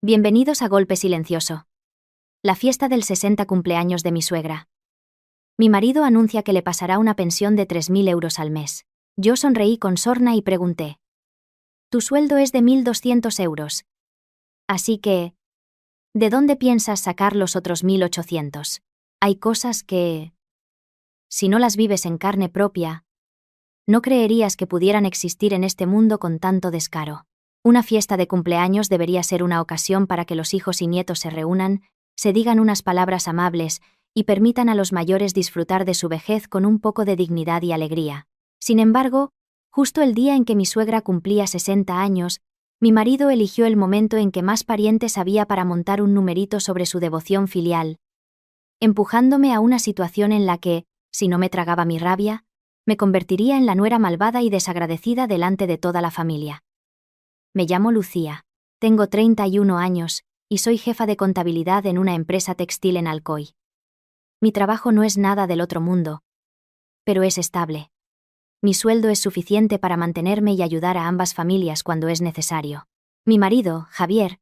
Bienvenidos a Golpe Silencioso. La fiesta del 60 cumpleaños de mi suegra. Mi marido anuncia que le pasará una pensión de 3.000 euros al mes. Yo sonreí con sorna y pregunté. Tu sueldo es de 1.200 euros. Así que, ¿de dónde piensas sacar los otros 1.800? Hay cosas que, si no las vives en carne propia, no creerías que pudieran existir en este mundo con tanto descaro. Una fiesta de cumpleaños debería ser una ocasión para que los hijos y nietos se reúnan, se digan unas palabras amables y permitan a los mayores disfrutar de su vejez con un poco de dignidad y alegría. Sin embargo, justo el día en que mi suegra cumplía 60 años, mi marido eligió el momento en que más parientes había para montar un numerito sobre su devoción filial, empujándome a una situación en la que, si no me tragaba mi rabia, me convertiría en la nuera malvada y desagradecida delante de toda la familia. Me llamo Lucía. Tengo 31 años, y soy jefa de contabilidad en una empresa textil en Alcoy. Mi trabajo no es nada del otro mundo, pero es estable. Mi sueldo es suficiente para mantenerme y ayudar a ambas familias cuando es necesario. Mi marido, Javier,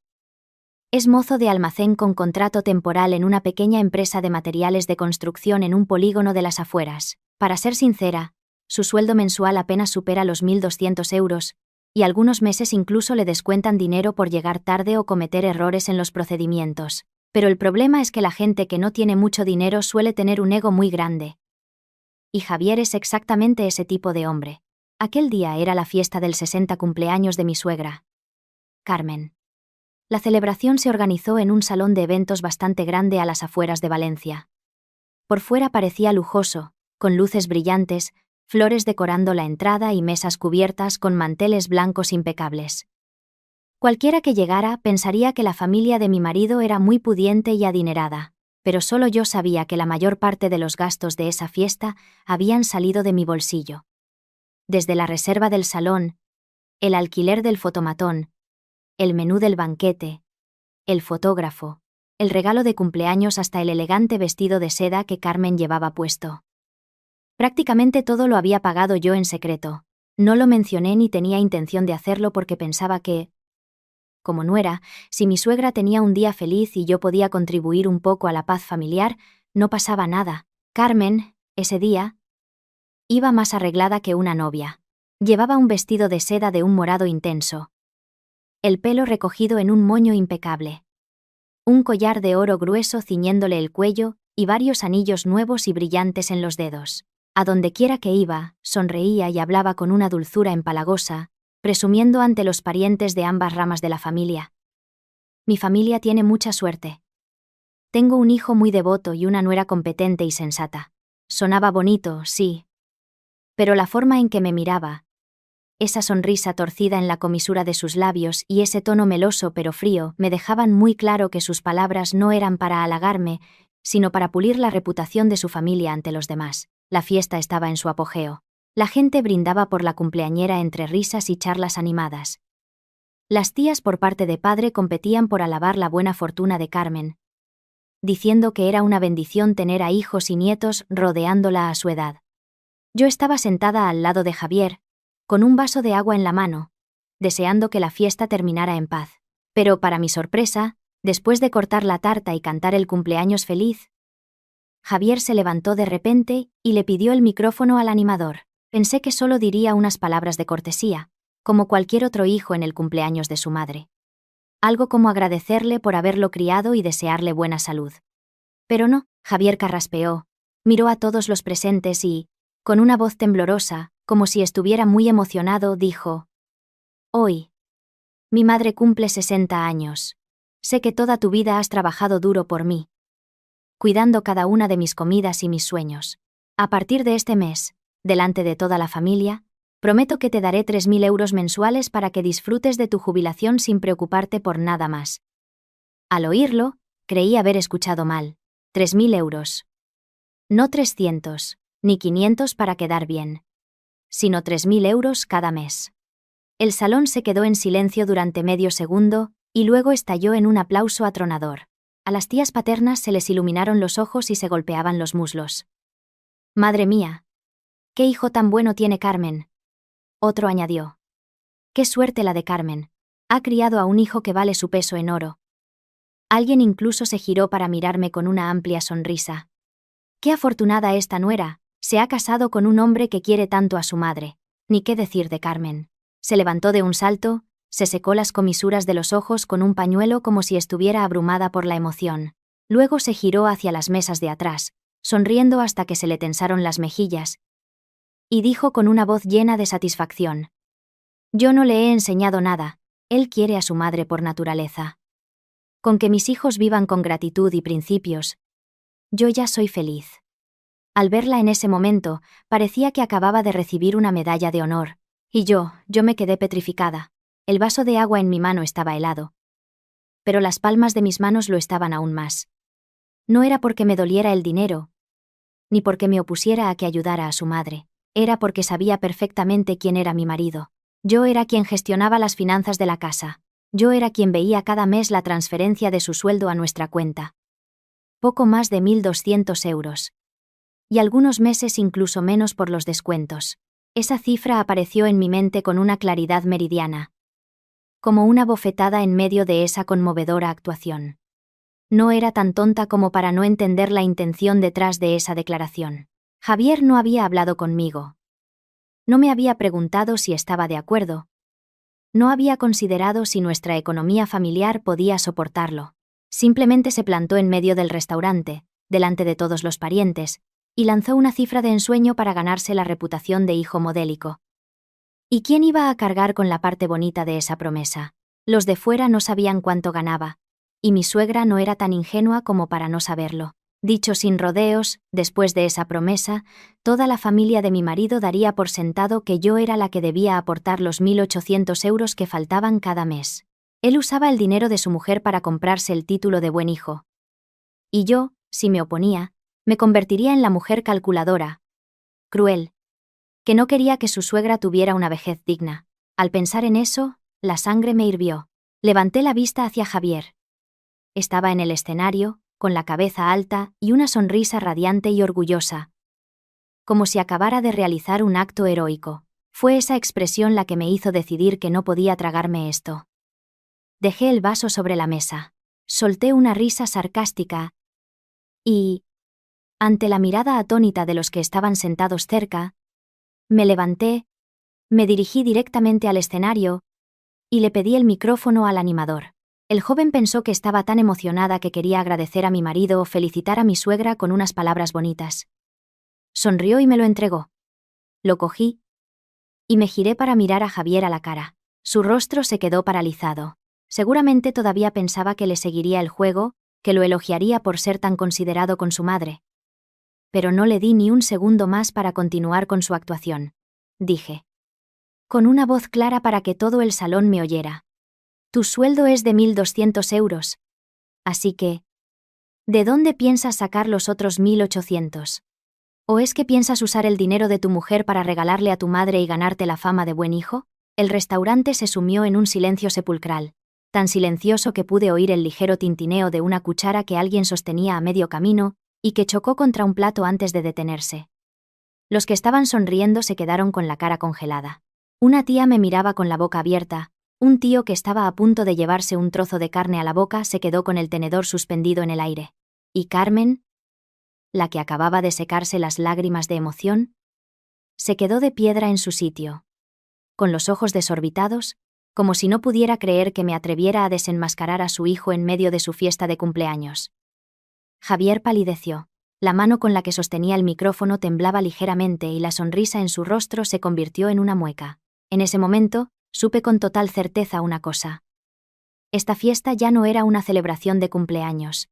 es mozo de almacén con contrato temporal en una pequeña empresa de materiales de construcción en un polígono de las afueras. Para ser sincera, su sueldo mensual apenas supera los 1.200 euros, y algunos meses incluso le descuentan dinero por llegar tarde o cometer errores en los procedimientos. Pero el problema es que la gente que no tiene mucho dinero suele tener un ego muy grande. Y Javier es exactamente ese tipo de hombre. Aquel día era la fiesta del 60 cumpleaños de mi suegra, Carmen. La celebración se organizó en un salón de eventos bastante grande a las afueras de Valencia. Por fuera parecía lujoso, con luces brillantes, flores decorando la entrada y mesas cubiertas con manteles blancos impecables. Cualquiera que llegara pensaría que la familia de mi marido era muy pudiente y adinerada, pero solo yo sabía que la mayor parte de los gastos de esa fiesta habían salido de mi bolsillo. Desde la reserva del salón, el alquiler del fotomatón, el menú del banquete, el fotógrafo, el regalo de cumpleaños hasta el elegante vestido de seda que Carmen llevaba puesto. Prácticamente todo lo había pagado yo en secreto. No lo mencioné ni tenía intención de hacerlo porque pensaba que, como nuera, si mi suegra tenía un día feliz y yo podía contribuir un poco a la paz familiar, no pasaba nada. Carmen, ese día, iba más arreglada que una novia. Llevaba un vestido de seda de un morado intenso, el pelo recogido en un moño impecable, un collar de oro grueso ciñéndole el cuello y varios anillos nuevos y brillantes en los dedos. A donde quiera que iba, sonreía y hablaba con una dulzura empalagosa, presumiendo ante los parientes de ambas ramas de la familia. Mi familia tiene mucha suerte. Tengo un hijo muy devoto y una nuera competente y sensata. Sonaba bonito, sí. Pero la forma en que me miraba, esa sonrisa torcida en la comisura de sus labios y ese tono meloso pero frío me dejaban muy claro que sus palabras no eran para halagarme, sino para pulir la reputación de su familia ante los demás. La fiesta estaba en su apogeo. La gente brindaba por la cumpleañera entre risas y charlas animadas. Las tías por parte de padre competían por alabar la buena fortuna de Carmen, diciendo que era una bendición tener a hijos y nietos rodeándola a su edad. Yo estaba sentada al lado de Javier, con un vaso de agua en la mano, deseando que la fiesta terminara en paz. Pero para mi sorpresa, después de cortar la tarta y cantar el cumpleaños feliz, Javier se levantó de repente y le pidió el micrófono al animador. Pensé que solo diría unas palabras de cortesía, como cualquier otro hijo en el cumpleaños de su madre. Algo como agradecerle por haberlo criado y desearle buena salud. Pero no, Javier carraspeó, miró a todos los presentes y, con una voz temblorosa, como si estuviera muy emocionado, dijo: Hoy, mi madre cumple 60 años. Sé que toda tu vida has trabajado duro por mí, cuidando cada una de mis comidas y mis sueños. A partir de este mes, delante de toda la familia, prometo que te daré 3.000 euros mensuales para que disfrutes de tu jubilación sin preocuparte por nada más. Al oírlo, creí haber escuchado mal. 3.000 euros. No 300, ni 500 para quedar bien, sino 3.000 euros cada mes. El salón se quedó en silencio durante medio segundo, y luego estalló en un aplauso atronador. A las tías paternas se les iluminaron los ojos y se golpeaban los muslos. «Madre mía, qué hijo tan bueno tiene Carmen», otro añadió. «Qué suerte la de Carmen. Ha criado a un hijo que vale su peso en oro». Alguien incluso se giró para mirarme con una amplia sonrisa. ¡Qué afortunada esta nuera! Se ha casado con un hombre que quiere tanto a su madre. Ni qué decir de Carmen. Se levantó de un salto, se secó las comisuras de los ojos con un pañuelo como si estuviera abrumada por la emoción. Luego se giró hacia las mesas de atrás, sonriendo hasta que se le tensaron las mejillas, y dijo con una voz llena de satisfacción: «Yo no le he enseñado nada, él quiere a su madre por naturaleza. Con que mis hijos vivan con gratitud y principios, yo ya soy feliz». Al verla en ese momento, parecía que acababa de recibir una medalla de honor, y yo me quedé petrificada. El vaso de agua en mi mano estaba helado, pero las palmas de mis manos lo estaban aún más. No era porque me doliera el dinero, ni porque me opusiera a que ayudara a su madre, era porque sabía perfectamente quién era mi marido. Yo era quien gestionaba las finanzas de la casa. Yo era quien veía cada mes la transferencia de su sueldo a nuestra cuenta. Poco más de 1.200 euros. Y algunos meses incluso menos por los descuentos. Esa cifra apareció en mi mente con una claridad meridiana, como una bofetada en medio de esa conmovedora actuación. No era tan tonta como para no entender la intención detrás de esa declaración. Javier no había hablado conmigo. No me había preguntado si estaba de acuerdo. No había considerado si nuestra economía familiar podía soportarlo. Simplemente se plantó en medio del restaurante, delante de todos los parientes, y lanzó una cifra de ensueño para ganarse la reputación de hijo modélico. ¿Y quién iba a cargar con la parte bonita de esa promesa? Los de fuera no sabían cuánto ganaba, y mi suegra no era tan ingenua como para no saberlo. Dicho sin rodeos, después de esa promesa, toda la familia de mi marido daría por sentado que yo era la que debía aportar los 1.800 euros que faltaban cada mes. Él usaba el dinero de su mujer para comprarse el título de buen hijo. Y yo, si me oponía, me convertiría en la mujer calculadora, cruel, que no quería que su suegra tuviera una vejez digna. Al pensar en eso, la sangre me hirvió. Levanté la vista hacia Javier. Estaba en el escenario, con la cabeza alta y una sonrisa radiante y orgullosa, como si acabara de realizar un acto heroico. Fue esa expresión la que me hizo decidir que no podía tragarme esto. Dejé el vaso sobre la mesa. Solté una risa sarcástica y, ante la mirada atónita de los que estaban sentados cerca, me levanté, me dirigí directamente al escenario y le pedí el micrófono al animador. El joven pensó que estaba tan emocionada que quería agradecer a mi marido o felicitar a mi suegra con unas palabras bonitas. Sonrió y me lo entregó. Lo cogí y me giré para mirar a Javier a la cara. Su rostro se quedó paralizado. Seguramente todavía pensaba que le seguiría el juego, que lo elogiaría por ser tan considerado con su madre. Pero no le di ni un segundo más para continuar con su actuación. Dije, con una voz clara para que todo el salón me oyera: «Tu sueldo es de 1.200 euros. Así que, ¿de dónde piensas sacar los otros 1.800? ¿O es que piensas usar el dinero de tu mujer para regalarle a tu madre y ganarte la fama de buen hijo?» El restaurante se sumió en un silencio sepulcral, tan silencioso que pude oír el ligero tintineo de una cuchara que alguien sostenía a medio camino y que chocó contra un plato antes de detenerse. Los que estaban sonriendo se quedaron con la cara congelada. Una tía me miraba con la boca abierta, un tío que estaba a punto de llevarse un trozo de carne a la boca se quedó con el tenedor suspendido en el aire. Y Carmen, la que acababa de secarse las lágrimas de emoción, se quedó de piedra en su sitio, con los ojos desorbitados, como si no pudiera creer que me atreviera a desenmascarar a su hijo en medio de su fiesta de cumpleaños. Javier palideció. La mano con la que sostenía el micrófono temblaba ligeramente y la sonrisa en su rostro se convirtió en una mueca. En ese momento, supe con total certeza una cosa. Esta fiesta ya no era una celebración de cumpleaños.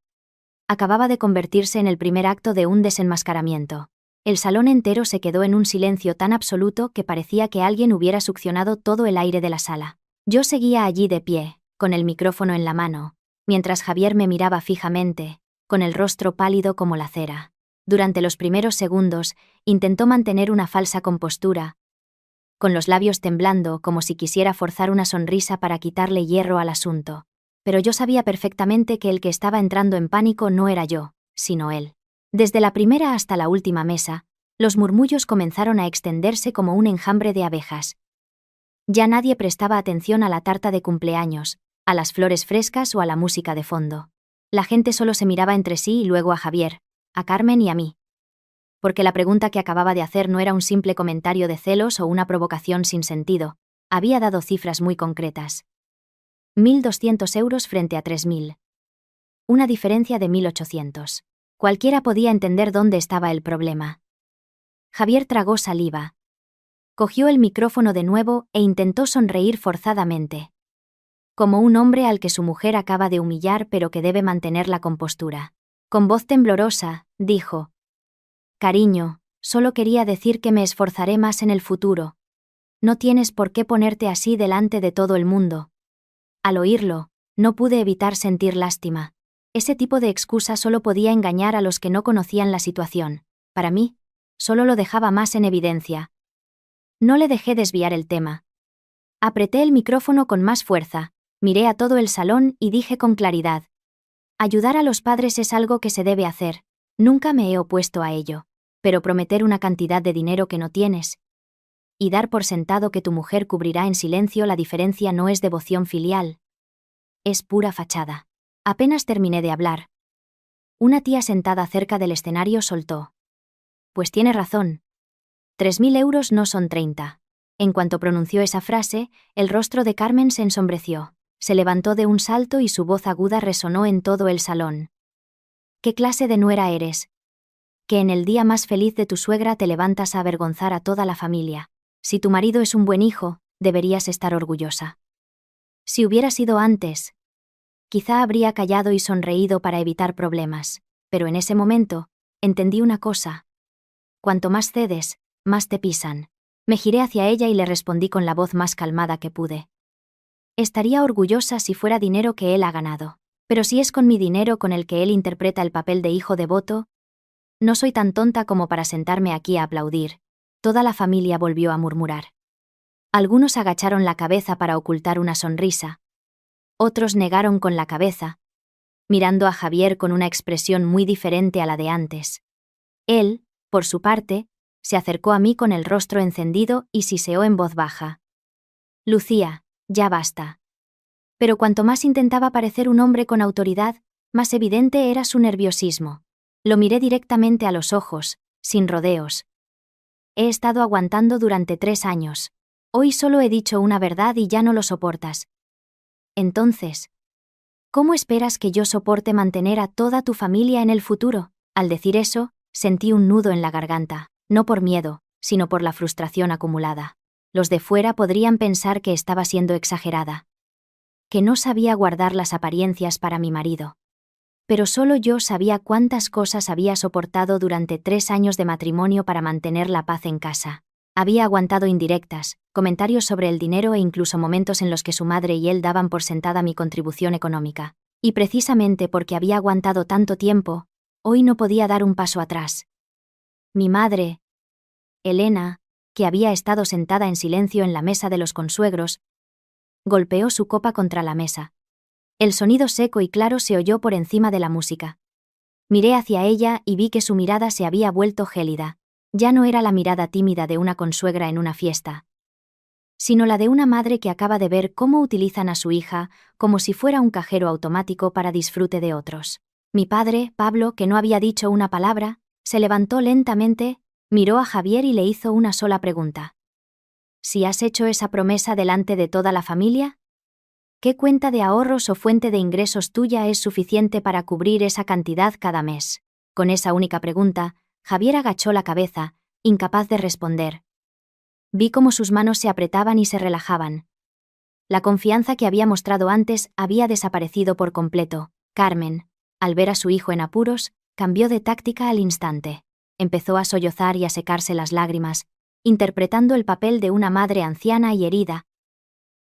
Acababa de convertirse en el primer acto de un desenmascaramiento. El salón entero se quedó en un silencio tan absoluto que parecía que alguien hubiera succionado todo el aire de la sala. Yo seguía allí de pie, con el micrófono en la mano, mientras Javier me miraba fijamente, con el rostro pálido como la cera. Durante los primeros segundos, intentó mantener una falsa compostura, con los labios temblando como si quisiera forzar una sonrisa para quitarle hierro al asunto. Pero yo sabía perfectamente que el que estaba entrando en pánico no era yo, sino él. Desde la primera hasta la última mesa, los murmullos comenzaron a extenderse como un enjambre de abejas. Ya nadie prestaba atención a la tarta de cumpleaños, a las flores frescas o a la música de fondo. La gente solo se miraba entre sí y luego a Javier, a Carmen y a mí. Porque la pregunta que acababa de hacer no era un simple comentario de celos o una provocación sin sentido. Había dado cifras muy concretas. 1.200 euros frente a 3.000. Una diferencia de 1.800. Cualquiera podía entender dónde estaba el problema. Javier tragó saliva. Cogió el micrófono de nuevo e intentó sonreír forzadamente. Como un hombre al que su mujer acaba de humillar pero que debe mantener la compostura. Con voz temblorosa, dijo: «Cariño, solo quería decir que me esforzaré más en el futuro. No tienes por qué ponerte así delante de todo el mundo». Al oírlo, no pude evitar sentir lástima. Ese tipo de excusa solo podía engañar a los que no conocían la situación. Para mí, solo lo dejaba más en evidencia. No le dejé desviar el tema. Apreté el micrófono con más fuerza, miré a todo el salón y dije con claridad: «Ayudar a los padres es algo que se debe hacer. Nunca me he opuesto a ello. Pero prometer una cantidad de dinero que no tienes y dar por sentado que tu mujer cubrirá en silencio la diferencia no es devoción filial. Es pura fachada». Apenas terminé de hablar. Una tía sentada cerca del escenario soltó: «Pues tiene razón. 3.000 euros no son 30. En cuanto pronunció esa frase, el rostro de Carmen se ensombreció. Se levantó de un salto y su voz aguda resonó en todo el salón. «¿Qué clase de nuera eres? Que en el día más feliz de tu suegra te levantas a avergonzar a toda la familia. Si tu marido es un buen hijo, deberías estar orgullosa». Si hubiera sido antes, quizá habría callado y sonreído para evitar problemas, pero en ese momento, entendí una cosa. Cuanto más cedes, más te pisan. Me giré hacia ella y le respondí con la voz más calmada que pude: «Estaría orgullosa si fuera dinero que él ha ganado. Pero si es con mi dinero con el que él interpreta el papel de hijo devoto, no soy tan tonta como para sentarme aquí a aplaudir». Toda la familia volvió a murmurar. Algunos agacharon la cabeza para ocultar una sonrisa. Otros negaron con la cabeza, mirando a Javier con una expresión muy diferente a la de antes. Él, por su parte, se acercó a mí con el rostro encendido y siseó en voz baja: «Lucía, ya basta». Pero cuanto más intentaba parecer un hombre con autoridad, más evidente era su nerviosismo. Lo miré directamente a los ojos, sin rodeos. «He estado aguantando durante 3 años. Hoy solo he dicho una verdad y ya no lo soportas. Entonces, ¿cómo esperas que yo soporte mantener a toda tu familia en el futuro?» Al decir eso, sentí un nudo en la garganta, no por miedo, sino por la frustración acumulada. Los de fuera podrían pensar que estaba siendo exagerada, que no sabía guardar las apariencias para mi marido. Pero solo yo sabía cuántas cosas había soportado durante 3 años de matrimonio para mantener la paz en casa. Había aguantado indirectas, comentarios sobre el dinero e incluso momentos en los que su madre y él daban por sentada mi contribución económica. Y precisamente porque había aguantado tanto tiempo, hoy no podía dar un paso atrás. Mi madre, Elena, que había estado sentada en silencio en la mesa de los consuegros, golpeó su copa contra la mesa. El sonido seco y claro se oyó por encima de la música. Miré hacia ella y vi que su mirada se había vuelto gélida. Ya no era la mirada tímida de una consuegra en una fiesta, sino la de una madre que acaba de ver cómo utilizan a su hija como si fuera un cajero automático para disfrute de otros. Mi padre, Pablo, que no había dicho una palabra, se levantó lentamente, miró a Javier y le hizo una sola pregunta: «¿Si has hecho esa promesa delante de toda la familia? ¿Qué cuenta de ahorros o fuente de ingresos tuya es suficiente para cubrir esa cantidad cada mes?» Con esa única pregunta, Javier agachó la cabeza, incapaz de responder. Vi cómo sus manos se apretaban y se relajaban. La confianza que había mostrado antes había desaparecido por completo. Carmen, al ver a su hijo en apuros, cambió de táctica al instante. Empezó a sollozar y a secarse las lágrimas, interpretando el papel de una madre anciana y herida,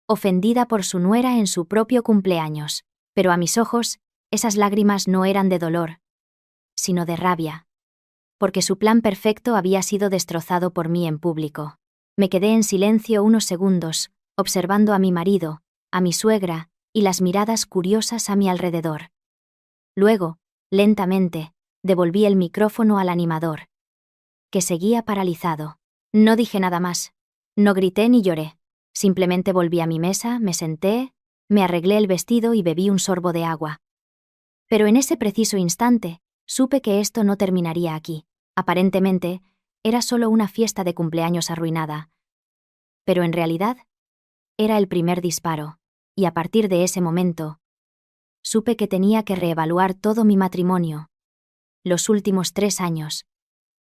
ofendida por su nuera en su propio cumpleaños. Pero a mis ojos, esas lágrimas no eran de dolor, sino de rabia. Porque su plan perfecto había sido destrozado por mí en público. Me quedé en silencio unos segundos, observando a mi marido, a mi suegra, y las miradas curiosas a mi alrededor. Luego, lentamente, devolví el micrófono al animador, que seguía paralizado. No dije nada más. No grité ni lloré. Simplemente volví a mi mesa, me senté, me arreglé el vestido y bebí un sorbo de agua. Pero en ese preciso instante, supe que esto no terminaría aquí. Aparentemente, era solo una fiesta de cumpleaños arruinada. Pero en realidad, era el primer disparo, y a partir de ese momento, supe que tenía que reevaluar todo mi matrimonio, los últimos 3 años,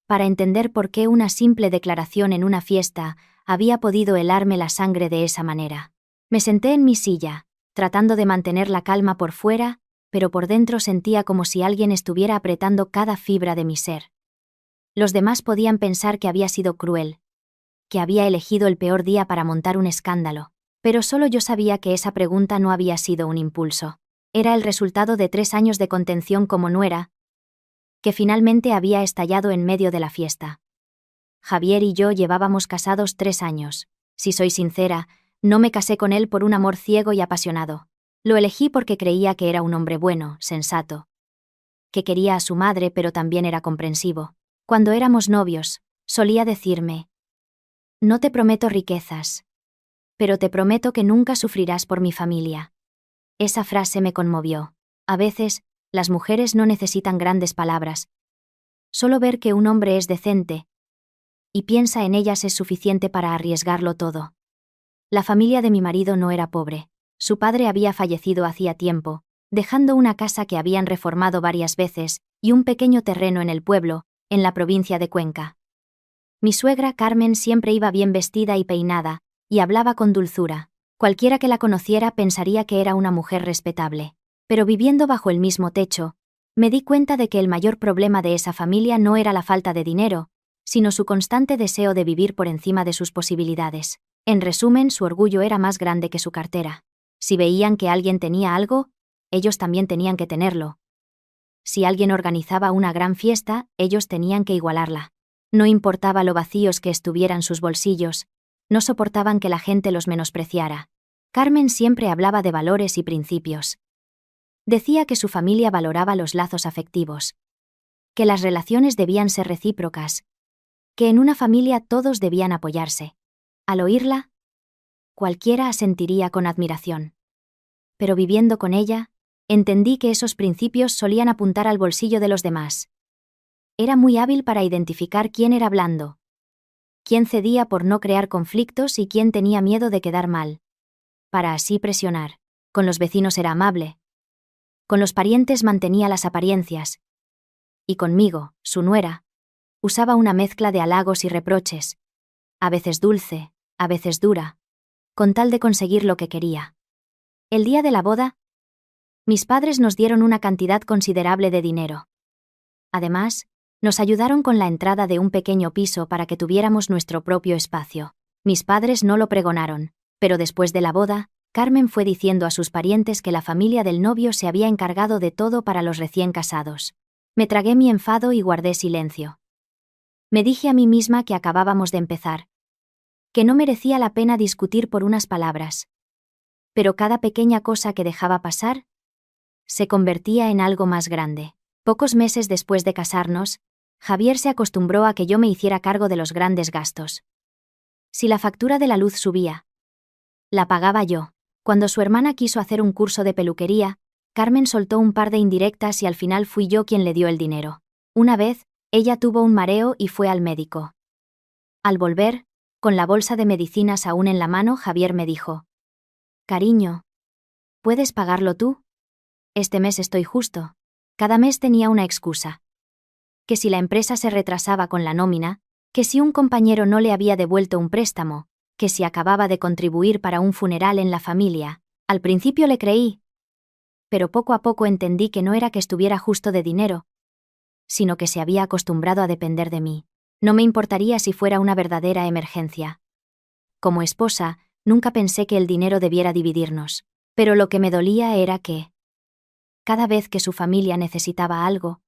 para entender por qué una simple declaración en una fiesta había podido helarme la sangre de esa manera. Me senté en mi silla, tratando de mantener la calma por fuera, pero por dentro sentía como si alguien estuviera apretando cada fibra de mi ser. Los demás podían pensar que había sido cruel, que había elegido el peor día para montar un escándalo, pero solo yo sabía que esa pregunta no había sido un impulso. Era el resultado de 3 años de contención como nuera, que finalmente había estallado en medio de la fiesta. Javier y yo llevábamos casados 3 años. Si soy sincera, no me casé con él por un amor ciego y apasionado. Lo elegí porque creía que era un hombre bueno, sensato, que quería a su madre pero también era comprensivo. Cuando éramos novios, solía decirme: «No te prometo riquezas, pero te prometo que nunca sufrirás por mi familia». Esa frase me conmovió. A veces, las mujeres no necesitan grandes palabras. Solo ver que un hombre es decente y piensa en ellas es suficiente para arriesgarlo todo. La familia de mi marido no era pobre. Su padre había fallecido hacía tiempo, dejando una casa que habían reformado varias veces y un pequeño terreno en el pueblo, en la provincia de Cuenca. Mi suegra Carmen siempre iba bien vestida y peinada, y hablaba con dulzura. Cualquiera que la conociera pensaría que era una mujer respetable. Pero viviendo bajo el mismo techo, me di cuenta de que el mayor problema de esa familia no era la falta de dinero, sino su constante deseo de vivir por encima de sus posibilidades. En resumen, su orgullo era más grande que su cartera. Si veían que alguien tenía algo, ellos también tenían que tenerlo. Si alguien organizaba una gran fiesta, ellos tenían que igualarla. No importaba lo vacíos que estuvieran sus bolsillos, no soportaban que la gente los menospreciara. Carmen siempre hablaba de valores y principios. Decía que su familia valoraba los lazos afectivos, que las relaciones debían ser recíprocas, que en una familia todos debían apoyarse. Al oírla, cualquiera asentiría con admiración. Pero viviendo con ella, entendí que esos principios solían apuntar al bolsillo de los demás. Era muy hábil para identificar quién era blando, quién cedía por no crear conflictos y quién tenía miedo de quedar mal, para así presionar. Con los vecinos era amable, con los parientes mantenía las apariencias, y conmigo, su nuera, usaba una mezcla de halagos y reproches, a veces dulce, a veces dura, con tal de conseguir lo que quería. El día de la boda, mis padres nos dieron una cantidad considerable de dinero. Además, nos ayudaron con la entrada de un pequeño piso para que tuviéramos nuestro propio espacio. Mis padres no lo pregonaron, pero después de la boda, Carmen fue diciendo a sus parientes que la familia del novio se había encargado de todo para los recién casados. Me tragué mi enfado y guardé silencio. Me dije a mí misma que acabábamos de empezar, que no merecía la pena discutir por unas palabras. Pero cada pequeña cosa que dejaba pasar se convertía en algo más grande. Pocos meses después de casarnos, Javier se acostumbró a que yo me hiciera cargo de los grandes gastos. Si la factura de la luz subía, la pagaba yo. Cuando su hermana quiso hacer un curso de peluquería, Carmen soltó un par de indirectas y al final fui yo quien le dio el dinero. Una vez, ella tuvo un mareo y fue al médico. Al volver, con la bolsa de medicinas aún en la mano, Javier me dijo: «Cariño, ¿puedes pagarlo tú? Este mes estoy justo». Cada mes tenía una excusa. Que si la empresa se retrasaba con la nómina, que si un compañero no le había devuelto un préstamo, que si acababa de contribuir para un funeral en la familia. Al principio le creí, pero poco a poco entendí que no era que estuviera justo de dinero, sino que se había acostumbrado a depender de mí. No me importaría si fuera una verdadera emergencia. Como esposa, nunca pensé que el dinero debiera dividirnos, pero lo que me dolía era que, cada vez que su familia necesitaba algo,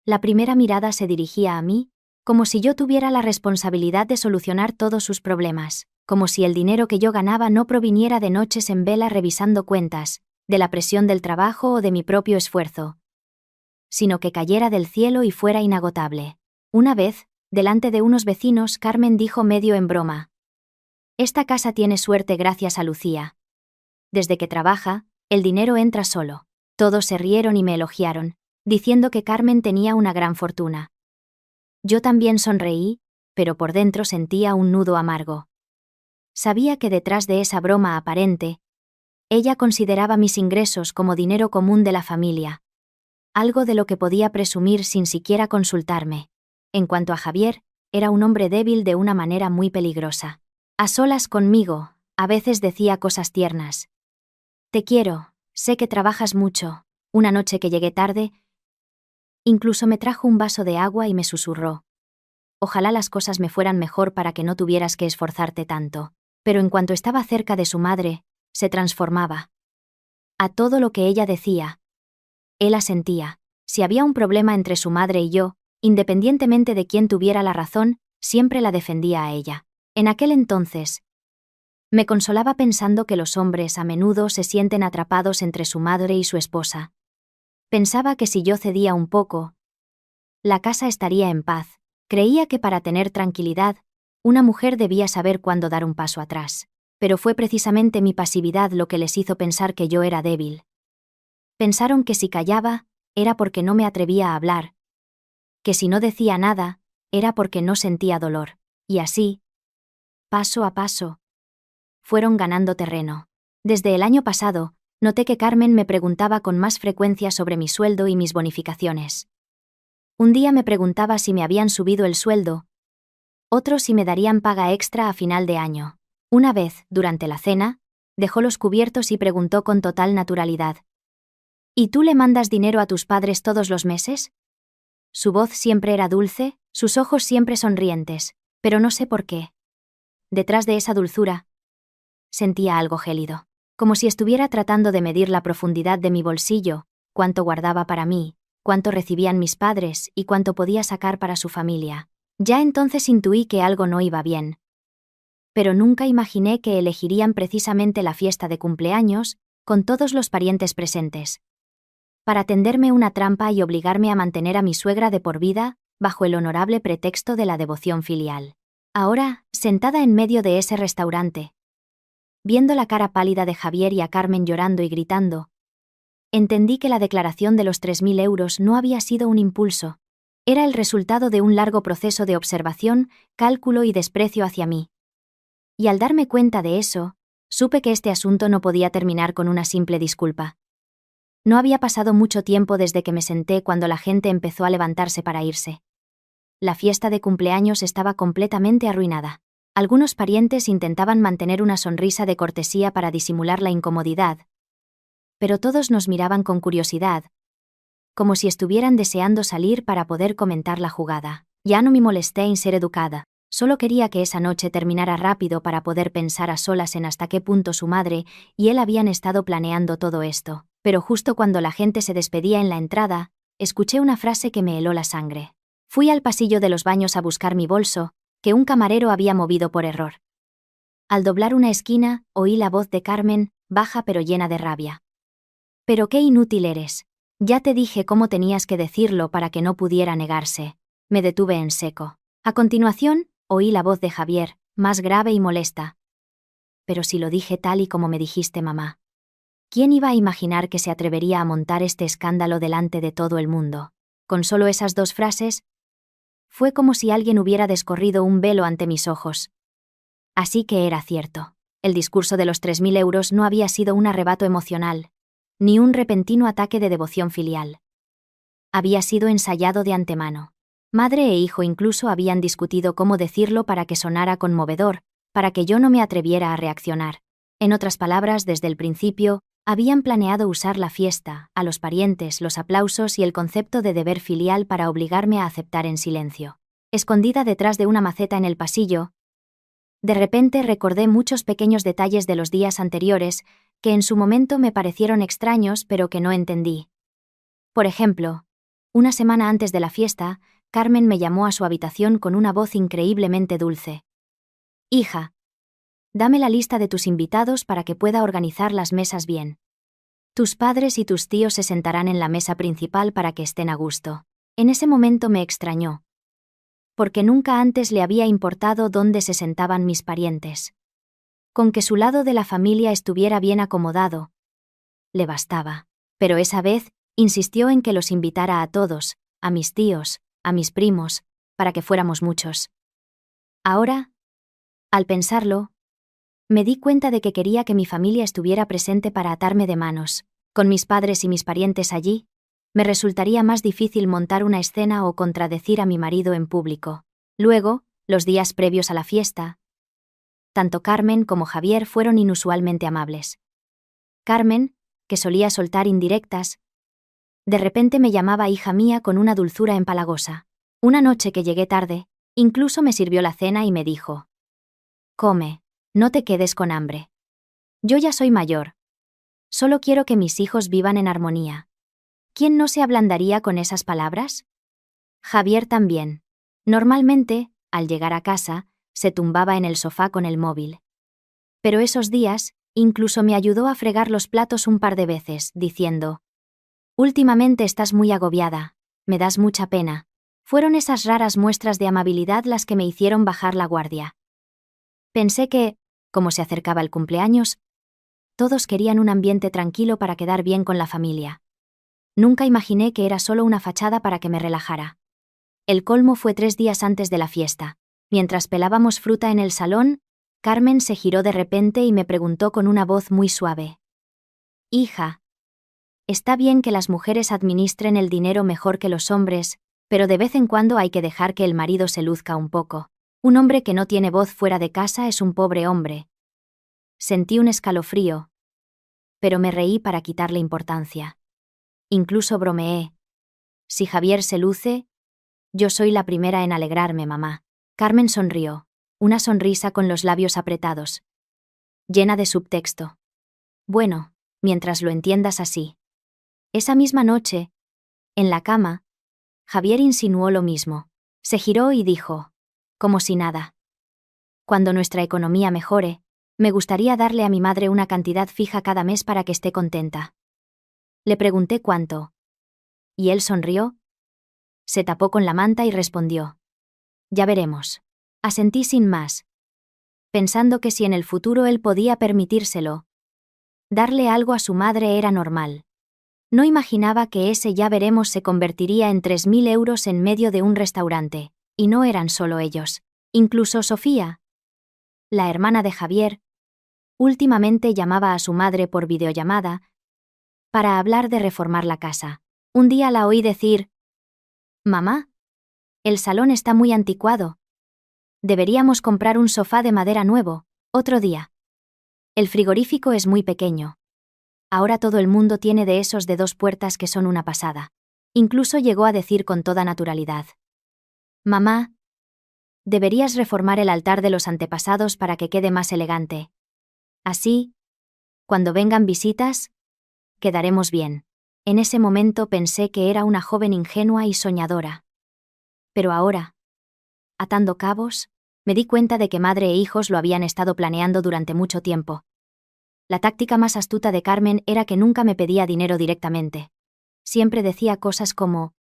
la primera mirada se dirigía a mí, como si yo tuviera la responsabilidad de solucionar todos sus problemas, como si el dinero que yo ganaba no proviniera de noches en vela revisando cuentas, de la presión del trabajo o de mi propio esfuerzo, sino que cayera del cielo y fuera inagotable. Una vez, delante de unos vecinos, Carmen dijo medio en broma: «Esta casa tiene suerte gracias a Lucía. Desde que trabaja, el dinero entra solo». Todos se rieron y me elogiaron, diciendo que Carmen tenía una gran fortuna. Yo también sonreí, pero por dentro sentía un nudo amargo. Sabía que detrás de esa broma aparente, ella consideraba mis ingresos como dinero común de la familia, algo de lo que podía presumir sin siquiera consultarme. En cuanto a Javier, era un hombre débil de una manera muy peligrosa. A solas conmigo, a veces decía cosas tiernas. Te quiero, sé que trabajas mucho. Una noche que llegué tarde, incluso me trajo un vaso de agua y me susurró. Ojalá las cosas me fueran mejor para que no tuvieras que esforzarte tanto. Pero en cuanto estaba cerca de su madre, se transformaba. A todo lo que ella decía, él asentía. Si había un problema entre su madre y yo, independientemente de quién tuviera la razón, siempre la defendía a ella. En aquel entonces, me consolaba pensando que los hombres a menudo se sienten atrapados entre su madre y su esposa. Pensaba que si yo cedía un poco, la casa estaría en paz. Creía que para tener tranquilidad, una mujer debía saber cuándo dar un paso atrás. Pero fue precisamente mi pasividad lo que les hizo pensar que yo era débil. Pensaron que si callaba, era porque no me atrevía a hablar, que si no decía nada, era porque no sentía dolor. Y así, paso a paso, fueron ganando terreno. Desde el año pasado, noté que Carmen me preguntaba con más frecuencia sobre mi sueldo y mis bonificaciones. Un día me preguntaba si me habían subido el sueldo, otro si me darían paga extra a final de año. Una vez, durante la cena, dejó los cubiertos y preguntó con total naturalidad. ¿Y tú le mandas dinero a tus padres todos los meses? Su voz siempre era dulce, sus ojos siempre sonrientes, pero no sé por qué. Detrás de esa dulzura, sentía algo gélido, como si estuviera tratando de medir la profundidad de mi bolsillo, cuánto guardaba para mí, cuánto recibían mis padres y cuánto podía sacar para su familia. Ya entonces intuí que algo no iba bien. Pero nunca imaginé que elegirían precisamente la fiesta de cumpleaños, con todos los parientes presentes, para tenderme una trampa y obligarme a mantener a mi suegra de por vida, bajo el honorable pretexto de la devoción filial. Ahora, sentada en medio de ese restaurante, viendo la cara pálida de Javier y a Carmen llorando y gritando, entendí que la declaración de los 3.000 euros no había sido un impulso, era el resultado de un largo proceso de observación, cálculo y desprecio hacia mí. Y al darme cuenta de eso, supe que este asunto no podía terminar con una simple disculpa. No había pasado mucho tiempo desde que me senté cuando la gente empezó a levantarse para irse. La fiesta de cumpleaños estaba completamente arruinada. Algunos parientes intentaban mantener una sonrisa de cortesía para disimular la incomodidad, pero todos nos miraban con curiosidad, como si estuvieran deseando salir para poder comentar la jugada. Ya no me molesté en ser educada, solo quería que esa noche terminara rápido para poder pensar a solas en hasta qué punto su madre y él habían estado planeando todo esto. Pero justo cuando la gente se despedía en la entrada, escuché una frase que me heló la sangre. Fui al pasillo de los baños a buscar mi bolso, que un camarero había movido por error. Al doblar una esquina, oí la voz de Carmen, baja pero llena de rabia. «Pero qué inútil eres. Ya te dije cómo tenías que decirlo para que no pudiera negarse». Me detuve en seco. A continuación, oí la voz de Javier, más grave y molesta. «Pero si lo dije tal y como me dijiste, mamá». ¿Quién iba a imaginar que se atrevería a montar este escándalo delante de todo el mundo? Con solo esas dos frases, fue como si alguien hubiera descorrido un velo ante mis ojos. Así que era cierto. El discurso de los 3.000 euros no había sido un arrebato emocional, ni un repentino ataque de devoción filial. Había sido ensayado de antemano. Madre e hijo incluso habían discutido cómo decirlo para que sonara conmovedor, para que yo no me atreviera a reaccionar. En otras palabras, desde el principio, habían planeado usar la fiesta, a los parientes, los aplausos y el concepto de deber filial para obligarme a aceptar en silencio. Escondida detrás de una maceta en el pasillo, de repente recordé muchos pequeños detalles de los días anteriores, que en su momento me parecieron extraños pero que no entendí. Por ejemplo, una semana antes de la fiesta, Carmen me llamó a su habitación con una voz increíblemente dulce. «Hija, dame la lista de tus invitados para que pueda organizar las mesas bien. Tus padres y tus tíos se sentarán en la mesa principal para que estén a gusto». En ese momento me extrañó, porque nunca antes le había importado dónde se sentaban mis parientes. Con que su lado de la familia estuviera bien acomodado, le bastaba. Pero esa vez, insistió en que los invitara a todos, a mis tíos, a mis primos, para que fuéramos muchos. Ahora, al pensarlo, me di cuenta de que quería que mi familia estuviera presente para atarme de manos. Con mis padres y mis parientes allí, me resultaría más difícil montar una escena o contradecir a mi marido en público. Luego, los días previos a la fiesta, tanto Carmen como Javier fueron inusualmente amables. Carmen, que solía soltar indirectas, de repente me llamaba hija mía con una dulzura empalagosa. Una noche que llegué tarde, incluso me sirvió la cena y me dijo: «Come, no te quedes con hambre. Yo ya soy mayor. Solo quiero que mis hijos vivan en armonía». ¿Quién no se ablandaría con esas palabras? Javier también. Normalmente, al llegar a casa, se tumbaba en el sofá con el móvil. Pero esos días, incluso me ayudó a fregar los platos un par de veces, diciendo: «Últimamente estás muy agobiada, me das mucha pena». Fueron esas raras muestras de amabilidad las que me hicieron bajar la guardia. Pensé que, como se acercaba el cumpleaños, todos querían un ambiente tranquilo para quedar bien con la familia. Nunca imaginé que era solo una fachada para que me relajara. El colmo fue 3 días antes de la fiesta. Mientras pelábamos fruta en el salón, Carmen se giró de repente y me preguntó con una voz muy suave: «Hija, está bien que las mujeres administren el dinero mejor que los hombres, pero de vez en cuando hay que dejar que el marido se luzca un poco. Un hombre que no tiene voz fuera de casa es un pobre hombre». Sentí un escalofrío, pero me reí para quitarle importancia. Incluso bromeé: «Si Javier se luce, yo soy la primera en alegrarme, mamá». Carmen sonrió, una sonrisa con los labios apretados, llena de subtexto. «Bueno, mientras lo entiendas así». Esa misma noche, en la cama, Javier insinuó lo mismo. Se giró y dijo, como si nada: «Cuando nuestra economía mejore, me gustaría darle a mi madre una cantidad fija cada mes para que esté contenta». Le pregunté cuánto. Y él sonrió, se tapó con la manta y respondió: «Ya veremos». Asentí sin más, pensando que si en el futuro él podía permitírselo, darle algo a su madre era normal. No imaginaba que ese «ya veremos» se convertiría en 3.000 euros en medio de un restaurante, y no eran solo ellos. Incluso Sofía, la hermana de Javier, últimamente llamaba a su madre por videollamada para hablar de reformar la casa. Un día la oí decir: «Mamá, el salón está muy anticuado. Deberíamos comprar un sofá de madera nuevo». Otro día: «El frigorífico es muy pequeño. Ahora todo el mundo tiene de esos de 2 puertas que son una pasada». Incluso llegó a decir con toda naturalidad: «Mamá, deberías reformar el altar de los antepasados para que quede más elegante. Así, cuando vengan visitas, quedaremos bien». En ese momento pensé que era una joven ingenua y soñadora. Pero ahora, atando cabos, me di cuenta de que madre e hijos lo habían estado planeando durante mucho tiempo. La táctica más astuta de Carmen era que nunca me pedía dinero directamente. Siempre decía cosas como: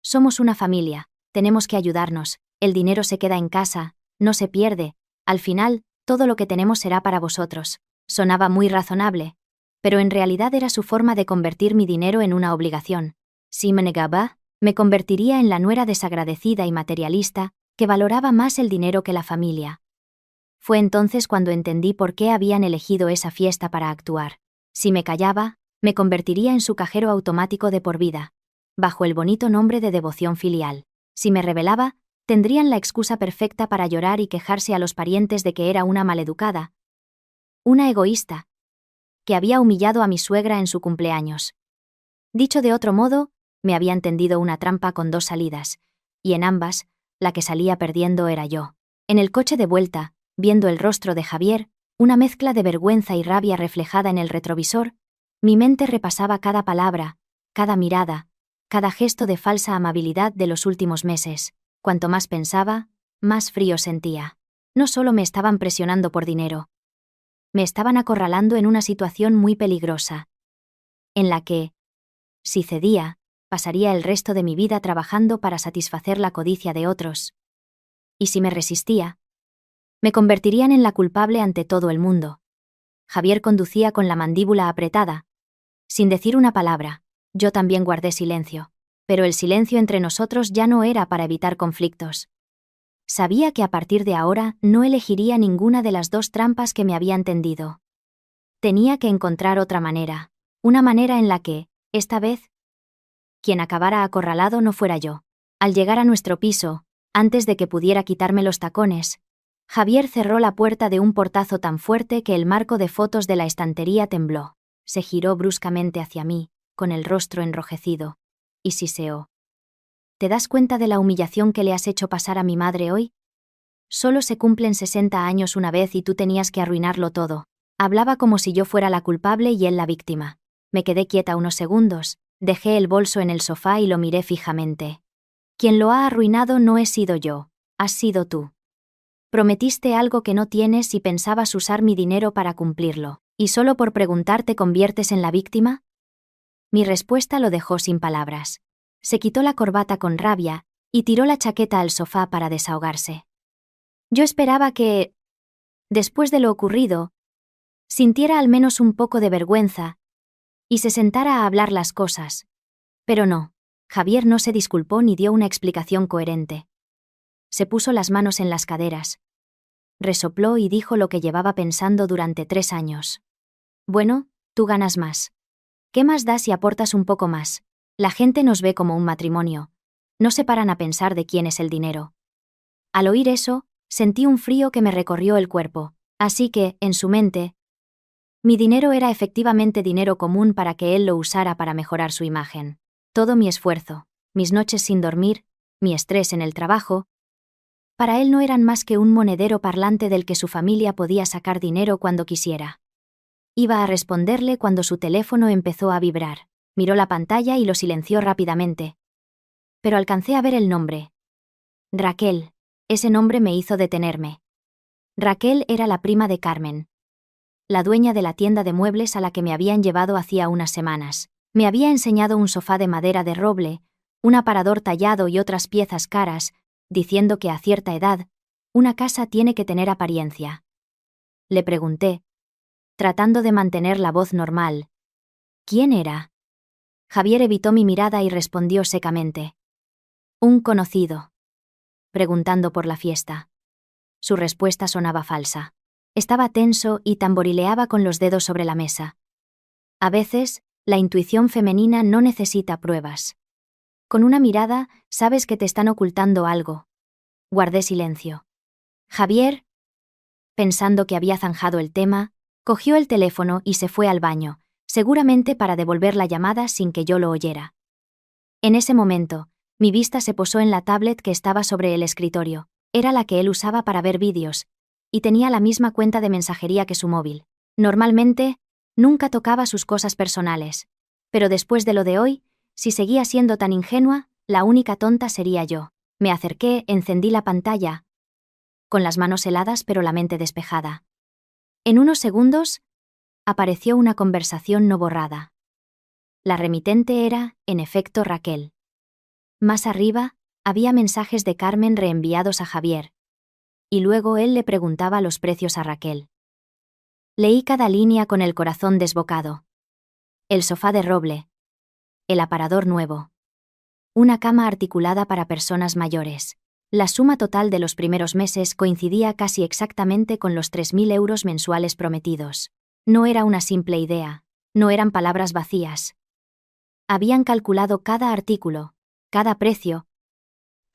«Somos una familia, tenemos que ayudarnos, el dinero se queda en casa, no se pierde, al final, todo lo que tenemos será para vosotros». Sonaba muy razonable, pero en realidad era su forma de convertir mi dinero en una obligación. Si me negaba, me convertiría en la nuera desagradecida y materialista, que valoraba más el dinero que la familia. Fue entonces cuando entendí por qué habían elegido esa fiesta para actuar. Si me callaba, me convertiría en su cajero automático de por vida, bajo el bonito nombre de devoción filial. Si me rebelaba, tendrían la excusa perfecta para llorar y quejarse a los parientes de que era una maleducada, una egoísta, que había humillado a mi suegra en su cumpleaños. Dicho de otro modo, me habían tendido una trampa con 2 salidas, y en ambas, la que salía perdiendo era yo. En el coche de vuelta, viendo el rostro de Javier, una mezcla de vergüenza y rabia reflejada en el retrovisor, mi mente repasaba cada palabra, cada mirada, cada gesto de falsa amabilidad de los últimos meses. Cuanto más pensaba, más frío sentía. No solo me estaban presionando por dinero, me estaban acorralando en una situación muy peligrosa, en la que, si cedía, pasaría el resto de mi vida trabajando para satisfacer la codicia de otros. Y si me resistía, me convertirían en la culpable ante todo el mundo. Javier conducía con la mandíbula apretada, Sin decir una palabra, yo también guardé silencio. Pero el silencio entre nosotros ya no era para evitar conflictos. Sabía que a partir de ahora no elegiría ninguna de las dos trampas que me habían tendido. Tenía que encontrar otra manera, una manera en la que, esta vez, quien acabara acorralado no fuera yo. Al llegar a nuestro piso, antes de que pudiera quitarme los tacones, Javier cerró la puerta de un portazo tan fuerte que el marco de fotos de la estantería tembló. Se giró bruscamente hacia mí, con el rostro enrojecido, y siseó. ¿Te das cuenta de la humillación que le has hecho pasar a mi madre hoy? Solo se cumplen 60 años una vez y tú tenías que arruinarlo todo. Hablaba como si yo fuera la culpable y él la víctima. Me quedé quieta unos segundos, dejé el bolso en el sofá y lo miré fijamente. Quien lo ha arruinado no he sido yo, has sido tú. Prometiste algo que no tienes y pensabas usar mi dinero para cumplirlo, ¿y solo por preguntar te conviertes en la víctima? Mi respuesta lo dejó sin palabras. Se quitó la corbata con rabia y tiró la chaqueta al sofá para desahogarse. Yo esperaba que, después de lo ocurrido, sintiera al menos un poco de vergüenza y se sentara a hablar las cosas. Pero no, Javier no se disculpó ni dio una explicación coherente. Se puso las manos en las caderas. Resopló y dijo lo que llevaba pensando durante 3 años. Bueno, tú ganas más. ¿Qué más da si aportas un poco más? La gente nos ve como un matrimonio. No se paran a pensar de quién es el dinero. Al oír eso, sentí un frío que me recorrió el cuerpo, así que, en su mente, mi dinero era efectivamente dinero común para que él lo usara para mejorar su imagen. Todo mi esfuerzo, mis noches sin dormir, mi estrés en el trabajo, para él no eran más que un monedero parlante del que su familia podía sacar dinero cuando quisiera. Iba a responderle cuando su teléfono empezó a vibrar. Miró la pantalla y lo silenció rápidamente. Pero alcancé a ver el nombre. Raquel. Ese nombre me hizo detenerme. Raquel era la prima de Carmen, la dueña de la tienda de muebles a la que me habían llevado hacía unas semanas. Me había enseñado un sofá de madera de roble, un aparador tallado y otras piezas caras, diciendo que a cierta edad, una casa tiene que tener apariencia. Le pregunté, tratando de mantener la voz normal. ¿Quién era? Javier evitó mi mirada y respondió secamente. Un conocido. Preguntando por la fiesta. Su respuesta sonaba falsa. Estaba tenso y tamborileaba con los dedos sobre la mesa. A veces, la intuición femenina no necesita pruebas. Con una mirada, sabes que te están ocultando algo. Guardé silencio. Javier, pensando que había zanjado el tema, cogió el teléfono y se fue al baño, seguramente para devolver la llamada sin que yo lo oyera. En ese momento, mi vista se posó en la tablet que estaba sobre el escritorio. Era la que él usaba para ver vídeos, y tenía la misma cuenta de mensajería que su móvil. Normalmente, nunca tocaba sus cosas personales. Pero después de lo de hoy, si seguía siendo tan ingenua, la única tonta sería yo. Me acerqué, encendí la pantalla, con las manos heladas pero la mente despejada. En unos segundos, apareció una conversación no borrada. La remitente era, en efecto, Raquel. Más arriba, había mensajes de Carmen reenviados a Javier. Y luego él le preguntaba los precios a Raquel. Leí cada línea con el corazón desbocado. El sofá de roble. El aparador nuevo. Una cama articulada para personas mayores. La suma total de los primeros meses coincidía casi exactamente con los 3.000 euros mensuales prometidos. No era una simple idea, no eran palabras vacías. Habían calculado cada artículo, cada precio,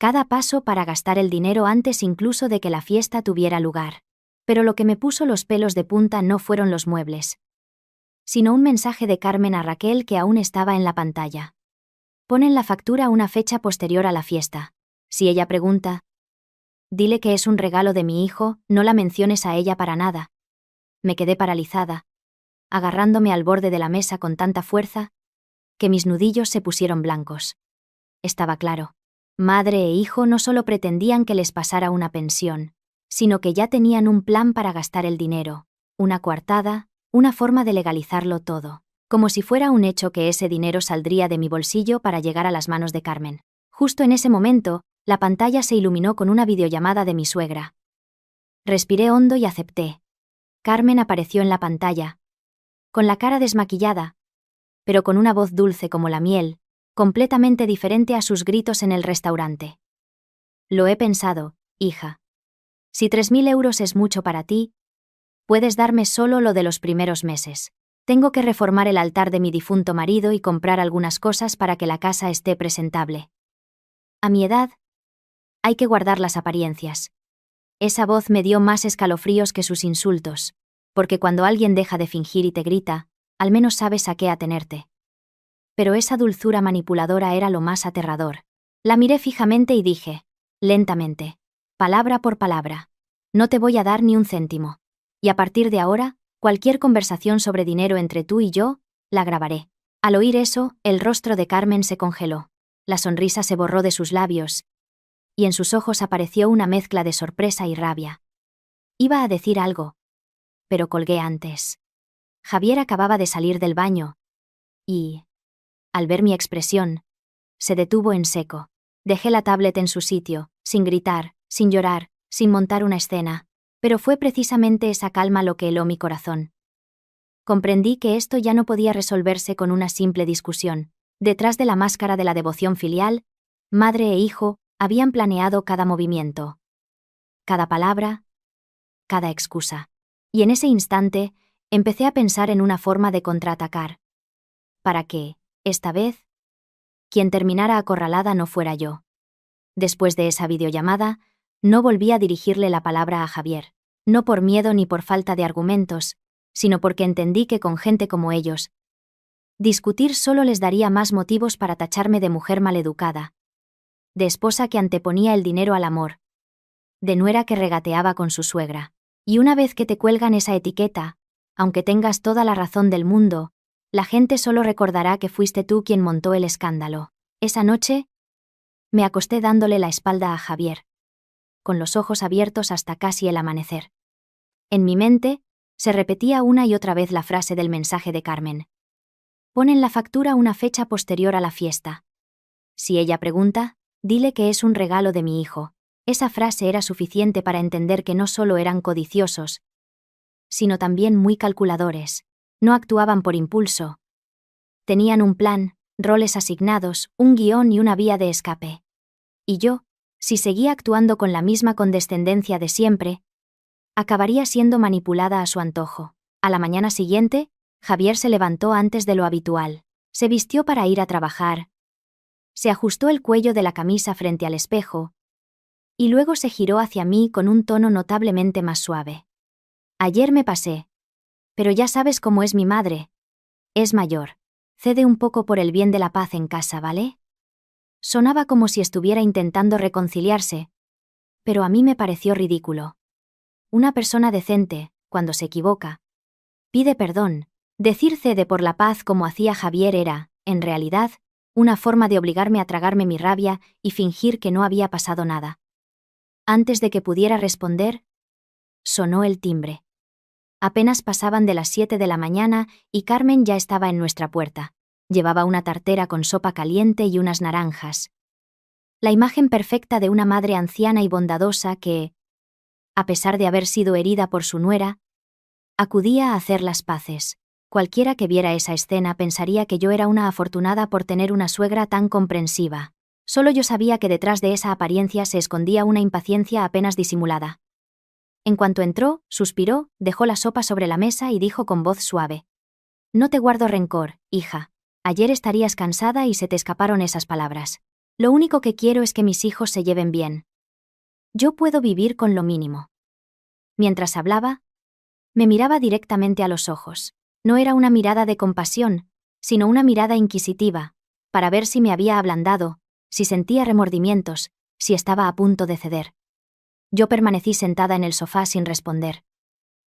cada paso para gastar el dinero antes incluso de que la fiesta tuviera lugar. Pero lo que me puso los pelos de punta no fueron los muebles, sino un mensaje de Carmen a Raquel que aún estaba en la pantalla. Pon en la factura una fecha posterior a la fiesta. Si ella pregunta, dile que es un regalo de mi hijo, no la menciones a ella para nada. Me quedé paralizada, agarrándome al borde de la mesa con tanta fuerza, que mis nudillos se pusieron blancos. Estaba claro. Madre e hijo no solo pretendían que les pasara una pensión, sino que ya tenían un plan para gastar el dinero, una coartada, una forma de legalizarlo todo, como si fuera un hecho que ese dinero saldría de mi bolsillo para llegar a las manos de Carmen. Justo en ese momento, la pantalla se iluminó con una videollamada de mi suegra. Respiré hondo y acepté. Carmen apareció en la pantalla, con la cara desmaquillada, pero con una voz dulce como la miel, completamente diferente a sus gritos en el restaurante. Lo he pensado, hija. Si 3.000 euros es mucho para ti, puedes darme solo lo de los primeros meses. Tengo que reformar el altar de mi difunto marido y comprar algunas cosas para que la casa esté presentable. A mi edad, hay que guardar las apariencias. Esa voz me dio más escalofríos que sus insultos, porque cuando alguien deja de fingir y te grita, al menos sabes a qué atenerte. Pero esa dulzura manipuladora era lo más aterrador. La miré fijamente y dije, lentamente, palabra por palabra, no te voy a dar ni un céntimo. Y a partir de ahora, cualquier conversación sobre dinero entre tú y yo, la grabaré. Al oír eso, el rostro de Carmen se congeló. La sonrisa se borró de sus labios, y en sus ojos apareció una mezcla de sorpresa y rabia. Iba a decir algo, pero colgué antes. Javier acababa de salir del baño, y, al ver mi expresión, se detuvo en seco. Dejé la tablet en su sitio, sin gritar, sin llorar, sin montar una escena, pero fue precisamente esa calma lo que heló mi corazón. Comprendí que esto ya no podía resolverse con una simple discusión. Detrás de la máscara de la devoción filial, madre e hijo habían planeado cada movimiento, cada palabra, cada excusa. Y en ese instante, empecé a pensar en una forma de contraatacar. Para que, esta vez, quien terminara acorralada no fuera yo. Después de esa videollamada, no volví a dirigirle la palabra a Javier, no por miedo ni por falta de argumentos, sino porque entendí que con gente como ellos, discutir solo les daría más motivos para tacharme de mujer maleducada, de esposa que anteponía el dinero al amor, de nuera que regateaba con su suegra. Y una vez que te cuelgan esa etiqueta, aunque tengas toda la razón del mundo, la gente solo recordará que fuiste tú quien montó el escándalo. Esa noche, me acosté dándole la espalda a Javier, con los ojos abiertos hasta casi el amanecer. En mi mente, se repetía una y otra vez la frase del mensaje de Carmen. Pon en la factura una fecha posterior a la fiesta. Si ella pregunta, dile que es un regalo de mi hijo. Esa frase era suficiente para entender que no solo eran codiciosos, sino también muy calculadores. No actuaban por impulso. Tenían un plan, roles asignados, un guión y una vía de escape. Y yo, si seguía actuando con la misma condescendencia de siempre, acabaría siendo manipulada a su antojo. A la mañana siguiente, Javier se levantó antes de lo habitual. Se vistió para ir a trabajar. Se ajustó el cuello de la camisa frente al espejo, y luego se giró hacia mí con un tono notablemente más suave. Ayer me pasé. Pero ya sabes cómo es mi madre. Es mayor. Cede un poco por el bien de la paz en casa, ¿vale? Sonaba como si estuviera intentando reconciliarse, pero a mí me pareció ridículo. Una persona decente, cuando se equivoca, pide perdón. Decir cede por la paz como hacía Javier era, en realidad, una forma de obligarme a tragarme mi rabia y fingir que no había pasado nada. Antes de que pudiera responder, sonó el timbre. Apenas pasaban de las 7 de la mañana y Carmen ya estaba en nuestra puerta. Llevaba una tartera con sopa caliente y unas naranjas. La imagen perfecta de una madre anciana y bondadosa que, a pesar de haber sido herida por su nuera, acudía a hacer las paces. Cualquiera que viera esa escena pensaría que yo era una afortunada por tener una suegra tan comprensiva. Solo yo sabía que detrás de esa apariencia se escondía una impaciencia apenas disimulada. En cuanto entró, suspiró, dejó la sopa sobre la mesa y dijo con voz suave: No te guardo rencor, hija. Ayer estarías cansada y se te escaparon esas palabras. Lo único que quiero es que mis hijos se lleven bien. Yo puedo vivir con lo mínimo. Mientras hablaba, me miraba directamente a los ojos. No era una mirada de compasión, sino una mirada inquisitiva, para ver si me había ablandado, si sentía remordimientos, si estaba a punto de ceder. Yo permanecí sentada en el sofá sin responder.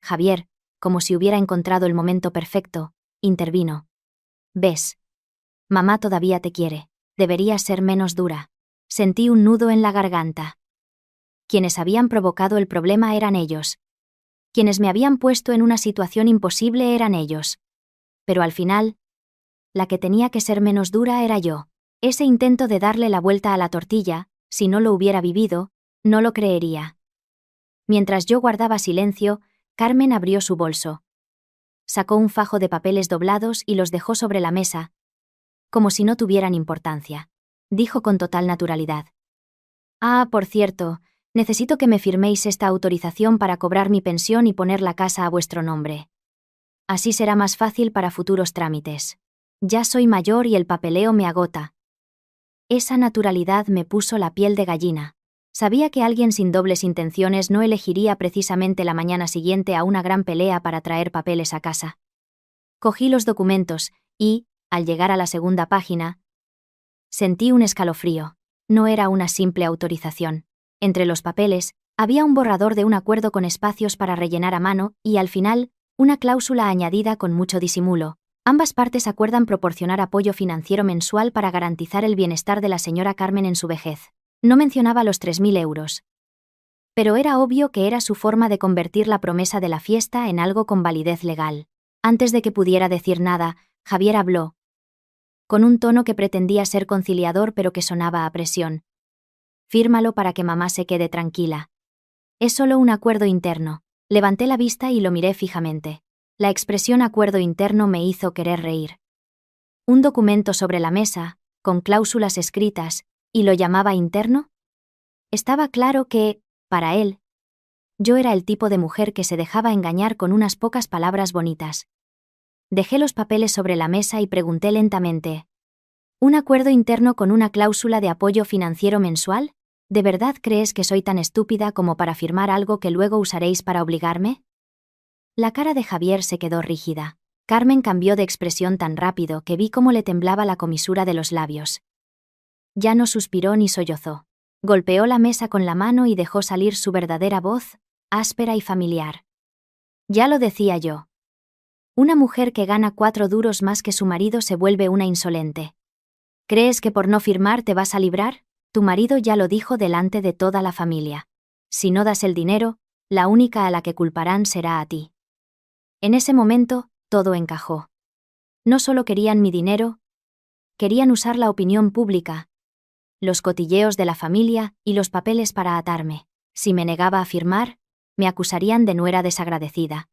Javier, como si hubiera encontrado el momento perfecto, intervino. «¿Ves? Mamá todavía te quiere. Deberías ser menos dura». Sentí un nudo en la garganta. Quienes habían provocado el problema eran ellos. Quienes me habían puesto en una situación imposible eran ellos. Pero al final, la que tenía que ser menos dura era yo. Ese intento de darle la vuelta a la tortilla, si no lo hubiera vivido, no lo creería. Mientras yo guardaba silencio, Carmen abrió su bolso. Sacó un fajo de papeles doblados y los dejó sobre la mesa, como si no tuvieran importancia. Dijo con total naturalidad. Ah, por cierto, necesito que me firméis esta autorización para cobrar mi pensión y poner la casa a vuestro nombre. Así será más fácil para futuros trámites. Ya soy mayor y el papeleo me agota. Esa naturalidad me puso la piel de gallina. Sabía que alguien sin dobles intenciones no elegiría precisamente la mañana siguiente a una gran pelea para traer papeles a casa. Cogí los documentos y, al llegar a la segunda página, sentí un escalofrío. No era una simple autorización. Entre los papeles, había un borrador de un acuerdo con espacios para rellenar a mano y, al final, una cláusula añadida con mucho disimulo. Ambas partes acuerdan proporcionar apoyo financiero mensual para garantizar el bienestar de la señora Carmen en su vejez. No mencionaba los 3.000 euros. Pero era obvio que era su forma de convertir la promesa de la fiesta en algo con validez legal. Antes de que pudiera decir nada, Javier habló, con un tono que pretendía ser conciliador pero que sonaba a presión. Fírmalo para que mamá se quede tranquila. Es solo un acuerdo interno. Levanté la vista y lo miré fijamente. La expresión acuerdo interno me hizo querer reír. Un documento sobre la mesa, con cláusulas escritas, ¿y lo llamaba interno? Estaba claro que, para él, yo era el tipo de mujer que se dejaba engañar con unas pocas palabras bonitas. Dejé los papeles sobre la mesa y pregunté lentamente. ¿Un acuerdo interno con una cláusula de apoyo financiero mensual? ¿De verdad crees que soy tan estúpida como para firmar algo que luego usaréis para obligarme? La cara de Javier se quedó rígida. Carmen cambió de expresión tan rápido que vi cómo le temblaba la comisura de los labios. Ya no suspiró ni sollozó. Golpeó la mesa con la mano y dejó salir su verdadera voz, áspera y familiar. Ya lo decía yo. Una mujer que gana 4 duros más que su marido se vuelve una insolente. ¿Crees que por no firmar te vas a librar? Tu marido ya lo dijo delante de toda la familia. Si no das el dinero, la única a la que culparán será a ti. En ese momento, todo encajó. No solo querían mi dinero, querían usar la opinión pública, los cotilleos de la familia y los papeles para atarme. Si me negaba a firmar, me acusarían de nuera desagradecida.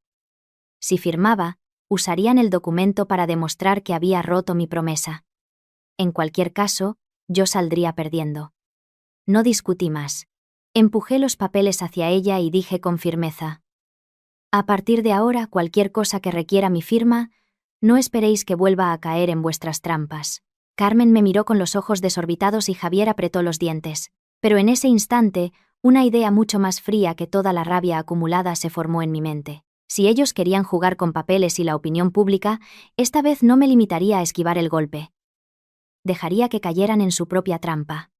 Si firmaba, usarían el documento para demostrar que había roto mi promesa. En cualquier caso, yo saldría perdiendo. No discutí más. Empujé los papeles hacia ella y dije con firmeza: a partir de ahora, cualquier cosa que requiera mi firma, no esperéis que vuelva a caer en vuestras trampas. Carmen me miró con los ojos desorbitados y Javier apretó los dientes. Pero en ese instante, una idea mucho más fría que toda la rabia acumulada se formó en mi mente. Si ellos querían jugar con papeles y la opinión pública, esta vez no me limitaría a esquivar el golpe. Dejaría que cayeran en su propia trampa.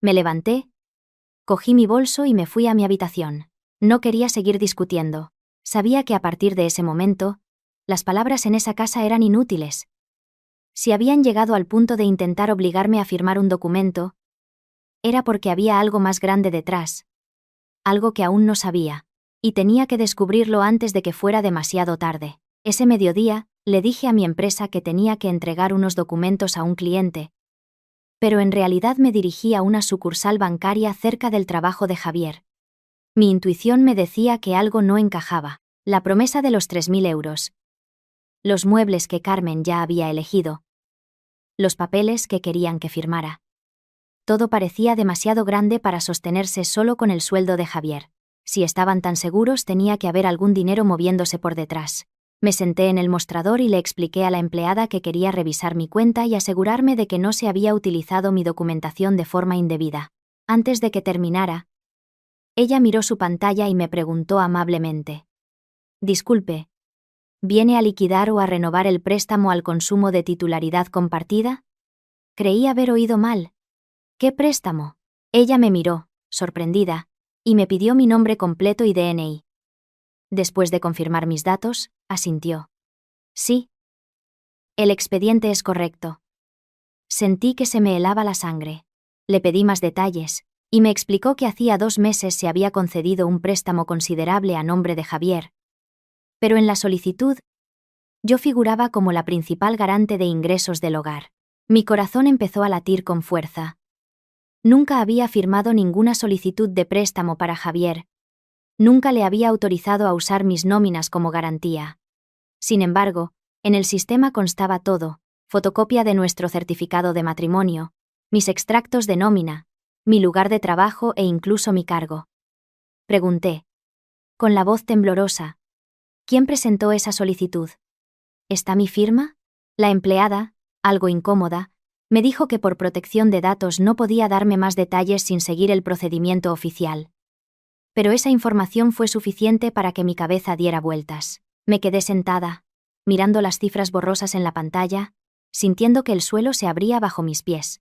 Me levanté, cogí mi bolso y me fui a mi habitación. No quería seguir discutiendo. Sabía que a partir de ese momento, las palabras en esa casa eran inútiles. Si habían llegado al punto de intentar obligarme a firmar un documento, era porque había algo más grande detrás. Algo que aún no sabía. Y tenía que descubrirlo antes de que fuera demasiado tarde. Ese mediodía, le dije a mi empresa que tenía que entregar unos documentos a un cliente. Pero en realidad me dirigí a una sucursal bancaria cerca del trabajo de Javier. Mi intuición me decía que algo no encajaba. La promesa de los 3.000 euros. Los muebles que Carmen ya había elegido. Los papeles que querían que firmara. Todo parecía demasiado grande para sostenerse solo con el sueldo de Javier. Si estaban tan seguros, tenía que haber algún dinero moviéndose por detrás. Me senté en el mostrador y le expliqué a la empleada que quería revisar mi cuenta y asegurarme de que no se había utilizado mi documentación de forma indebida. Antes de que terminara, ella miró su pantalla y me preguntó amablemente: disculpe, ¿viene a liquidar o a renovar el préstamo al consumo de titularidad compartida? Creí haber oído mal. ¿Qué préstamo? Ella me miró, sorprendida, y me pidió mi nombre completo y DNI. Después de confirmar mis datos, asintió. Sí. El expediente es correcto. Sentí que se me helaba la sangre. Le pedí más detalles, y me explicó que hacía 2 meses se había concedido un préstamo considerable a nombre de Javier. Pero en la solicitud, yo figuraba como la principal garante de ingresos del hogar. Mi corazón empezó a latir con fuerza. Nunca había firmado ninguna solicitud de préstamo para Javier. Nunca le había autorizado a usar mis nóminas como garantía. Sin embargo, en el sistema constaba todo, fotocopia de nuestro certificado de matrimonio, mis extractos de nómina, mi lugar de trabajo e incluso mi cargo. Pregunté, con la voz temblorosa. ¿Quién presentó esa solicitud? ¿Está mi firma? La empleada, algo incómoda, me dijo que por protección de datos no podía darme más detalles sin seguir el procedimiento oficial. Pero esa información fue suficiente para que mi cabeza diera vueltas. Me quedé sentada, mirando las cifras borrosas en la pantalla, sintiendo que el suelo se abría bajo mis pies.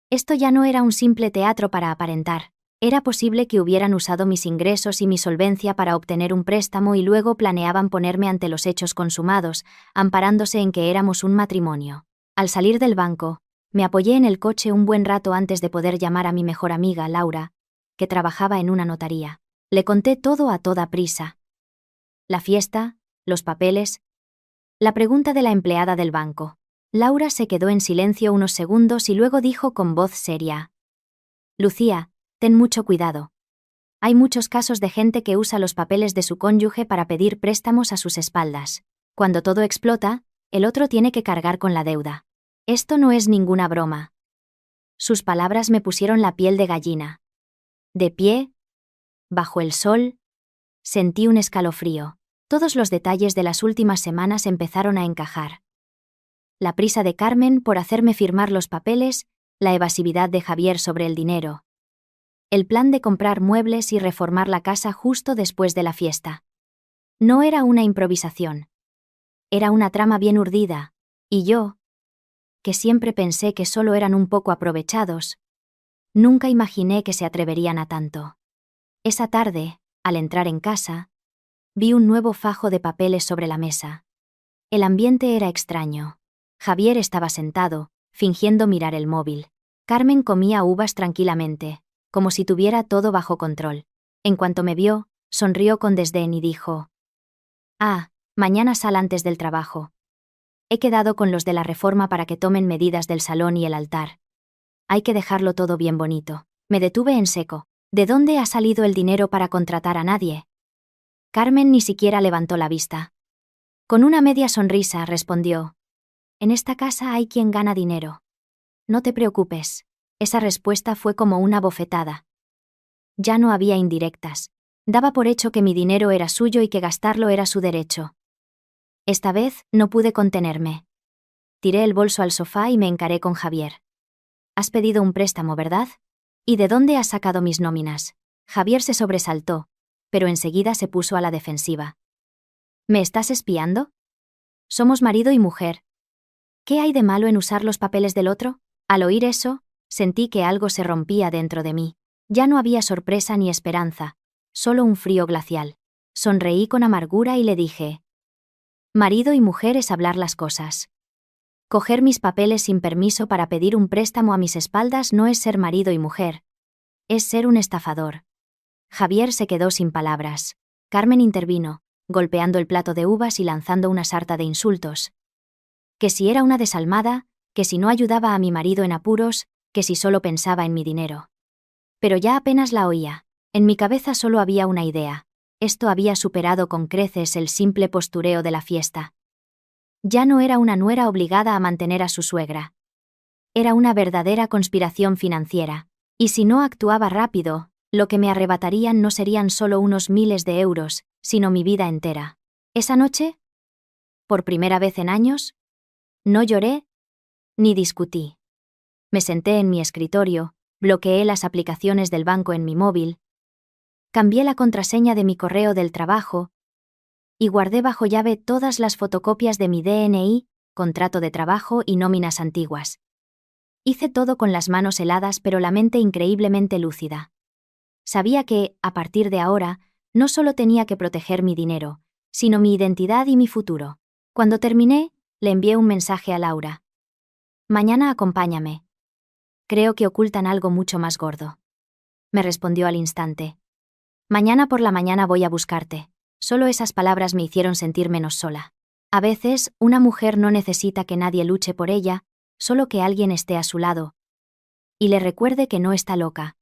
Esto ya no era un simple teatro para aparentar. Era posible que hubieran usado mis ingresos y mi solvencia para obtener un préstamo y luego planeaban ponerme ante los hechos consumados, amparándose en que éramos un matrimonio. Al salir del banco, me apoyé en el coche un buen rato antes de poder llamar a mi mejor amiga, Laura, que trabajaba en una notaría. Le conté todo a toda prisa. La fiesta, los papeles, la pregunta de la empleada del banco. Laura se quedó en silencio unos segundos y luego dijo con voz seria: Lucía, ten mucho cuidado. Hay muchos casos de gente que usa los papeles de su cónyuge para pedir préstamos a sus espaldas. Cuando todo explota, el otro tiene que cargar con la deuda. Esto no es ninguna broma. Sus palabras me pusieron la piel de gallina. De pie, bajo el sol, sentí un escalofrío. Todos los detalles de las últimas semanas empezaron a encajar. La prisa de Carmen por hacerme firmar los papeles, la evasividad de Javier sobre el dinero. El plan de comprar muebles y reformar la casa justo después de la fiesta. No era una improvisación. Era una trama bien urdida, y yo, que siempre pensé que solo eran un poco aprovechados, nunca imaginé que se atreverían a tanto. Esa tarde, al entrar en casa, vi un nuevo fajo de papeles sobre la mesa. El ambiente era extraño. Javier estaba sentado, fingiendo mirar el móvil. Carmen comía uvas tranquilamente, como si tuviera todo bajo control. En cuanto me vio, sonrió con desdén y dijo: «Ah, mañana sal antes del trabajo. He quedado con los de la reforma para que tomen medidas del salón y el altar. Hay que dejarlo todo bien bonito». Me detuve en seco. ¿De dónde ha salido el dinero para contratar a nadie? Carmen ni siquiera levantó la vista. Con una media sonrisa respondió: «En esta casa hay quien gana dinero. No te preocupes». Esa respuesta fue como una bofetada. Ya no había indirectas. Daba por hecho que mi dinero era suyo y que gastarlo era su derecho. Esta vez no pude contenerme. Tiré el bolso al sofá y me encaré con Javier. «Has pedido un préstamo, ¿verdad? ¿Y de dónde has sacado mis nóminas?» Javier se sobresaltó, pero enseguida se puso a la defensiva. «¿Me estás espiando? Somos marido y mujer. ¿Qué hay de malo en usar los papeles del otro?» Al oír eso, sentí que algo se rompía dentro de mí. Ya no había sorpresa ni esperanza, solo un frío glacial. Sonreí con amargura y le dije: «Marido y mujer es hablar las cosas. Coger mis papeles sin permiso para pedir un préstamo a mis espaldas no es ser marido y mujer. Es ser un estafador». Javier se quedó sin palabras. Carmen intervino, golpeando el plato de uvas y lanzando una sarta de insultos. Que si era una desalmada, que si no ayudaba a mi marido en apuros, que si solo pensaba en mi dinero. Pero ya apenas la oía. En mi cabeza solo había una idea. Esto había superado con creces el simple postureo de la fiesta. Ya no era una nuera obligada a mantener a su suegra. Era una verdadera conspiración financiera. Y si no actuaba rápido, lo que me arrebatarían no serían solo unos miles de euros, sino mi vida entera. Esa noche, por primera vez en años, no lloré ni discutí. Me senté en mi escritorio, bloqueé las aplicaciones del banco en mi móvil, cambié la contraseña de mi correo del trabajo y guardé bajo llave todas las fotocopias de mi DNI, contrato de trabajo y nóminas antiguas. Hice todo con las manos heladas pero la mente increíblemente lúcida. Sabía que, a partir de ahora, no solo tenía que proteger mi dinero, sino mi identidad y mi futuro. Cuando terminé, le envié un mensaje a Laura. «Mañana acompáñame. Creo que ocultan algo mucho más gordo». Me respondió al instante. «Mañana por la mañana voy a buscarte». Solo esas palabras me hicieron sentir menos sola. A veces, una mujer no necesita que nadie luche por ella, solo que alguien esté a su lado y le recuerde que no está loca,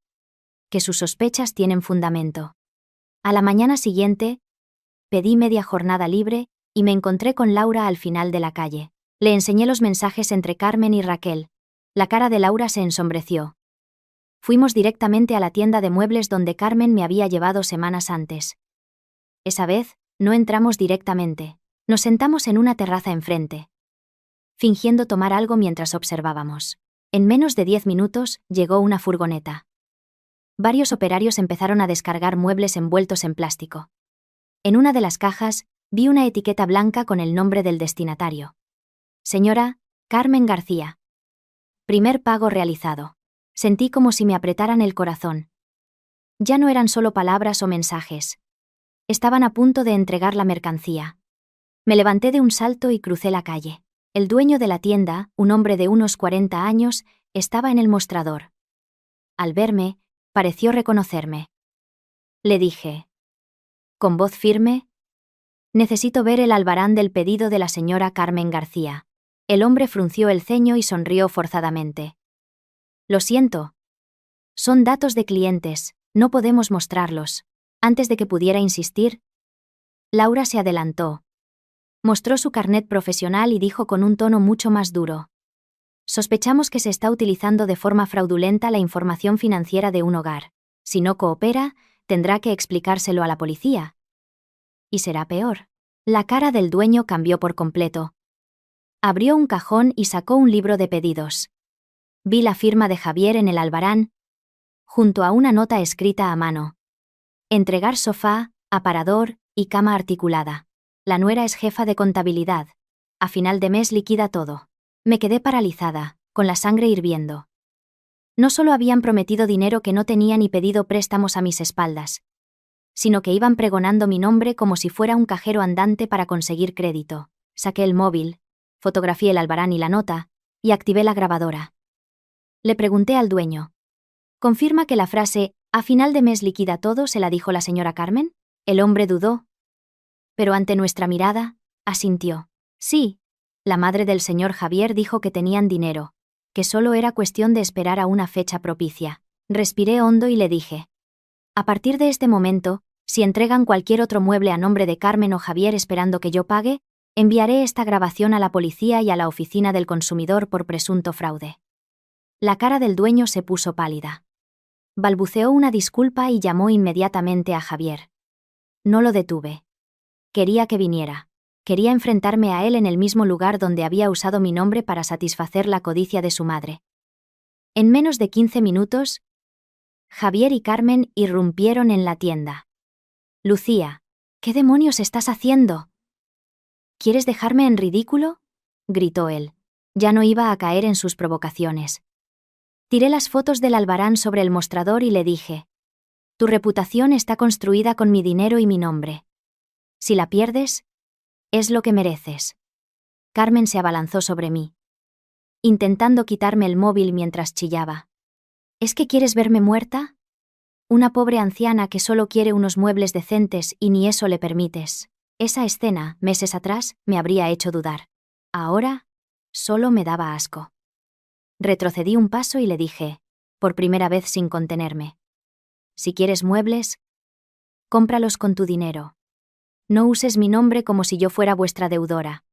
que sus sospechas tienen fundamento. A la mañana siguiente, pedí media jornada libre y me encontré con Laura al final de la calle. Le enseñé los mensajes entre Carmen y Raquel. La cara de Laura se ensombreció. Fuimos directamente a la tienda de muebles donde Carmen me había llevado semanas antes. Esa vez, no entramos directamente. Nos sentamos en una terraza enfrente, fingiendo tomar algo mientras observábamos. En menos de 10 minutos, llegó una furgoneta. Varios operarios empezaron a descargar muebles envueltos en plástico. En una de las cajas, vi una etiqueta blanca con el nombre del destinatario. Señora Carmen García. Primer pago realizado. Sentí como si me apretaran el corazón. Ya no eran solo palabras o mensajes. Estaban a punto de entregar la mercancía. Me levanté de un salto y crucé la calle. El dueño de la tienda, un hombre de unos 40 años, estaba en el mostrador. Al verme, pareció reconocerme. Le dije, con voz firme, necesito ver el albarán del pedido de la señora Carmen García. El hombre frunció el ceño y sonrió forzadamente. Lo siento. Son datos de clientes, no podemos mostrarlos. Antes de que pudiera insistir, Laura se adelantó. Mostró su carnet profesional y dijo con un tono mucho más duro. Sospechamos que se está utilizando de forma fraudulenta la información financiera de un hogar. Si no coopera, tendrá que explicárselo a la policía. Y será peor. La cara del dueño cambió por completo. Abrió un cajón y sacó un libro de pedidos. Vi la firma de Javier en el albarán, junto a una nota escrita a mano. Entregar sofá, aparador y cama articulada. La nuera es jefa de contabilidad. A final de mes liquida todo. Me quedé paralizada, con la sangre hirviendo. No solo habían prometido dinero que no tenían y pedido préstamos a mis espaldas, sino que iban pregonando mi nombre como si fuera un cajero andante para conseguir crédito. Saqué el móvil, fotografié el albarán y la nota, y activé la grabadora. Le pregunté al dueño. ¿Confirma que la frase, a final de mes liquida todo, se la dijo la señora Carmen? El hombre dudó, pero ante nuestra mirada, asintió. Sí. La madre del señor Javier dijo que tenían dinero, que solo era cuestión de esperar a una fecha propicia. Respiré hondo y le dije. A partir de este momento, si entregan cualquier otro mueble a nombre de Carmen o Javier esperando que yo pague, enviaré esta grabación a la policía y a la oficina del consumidor por presunto fraude. La cara del dueño se puso pálida. Balbuceó una disculpa y llamó inmediatamente a Javier. No lo detuve. Quería que viniera. Quería enfrentarme a él en el mismo lugar donde había usado mi nombre para satisfacer la codicia de su madre. En menos de 15 minutos, Javier y Carmen irrumpieron en la tienda. Lucía, ¿qué demonios estás haciendo? ¿Quieres dejarme en ridículo? Gritó él. Ya no iba a caer en sus provocaciones. Tiré las fotos del albarán sobre el mostrador y le dije. Tu reputación está construida con mi dinero y mi nombre. Si la pierdes, es lo que mereces. Carmen se abalanzó sobre mí, intentando quitarme el móvil mientras chillaba. ¿Es que quieres verme muerta? Una pobre anciana que solo quiere unos muebles decentes y ni eso le permites. Esa escena, meses atrás, me habría hecho dudar. Ahora, solo me daba asco. Retrocedí un paso y le dije, por primera vez sin contenerme. Si quieres muebles, cómpralos con tu dinero. No uses mi nombre como si yo fuera vuestra deudora.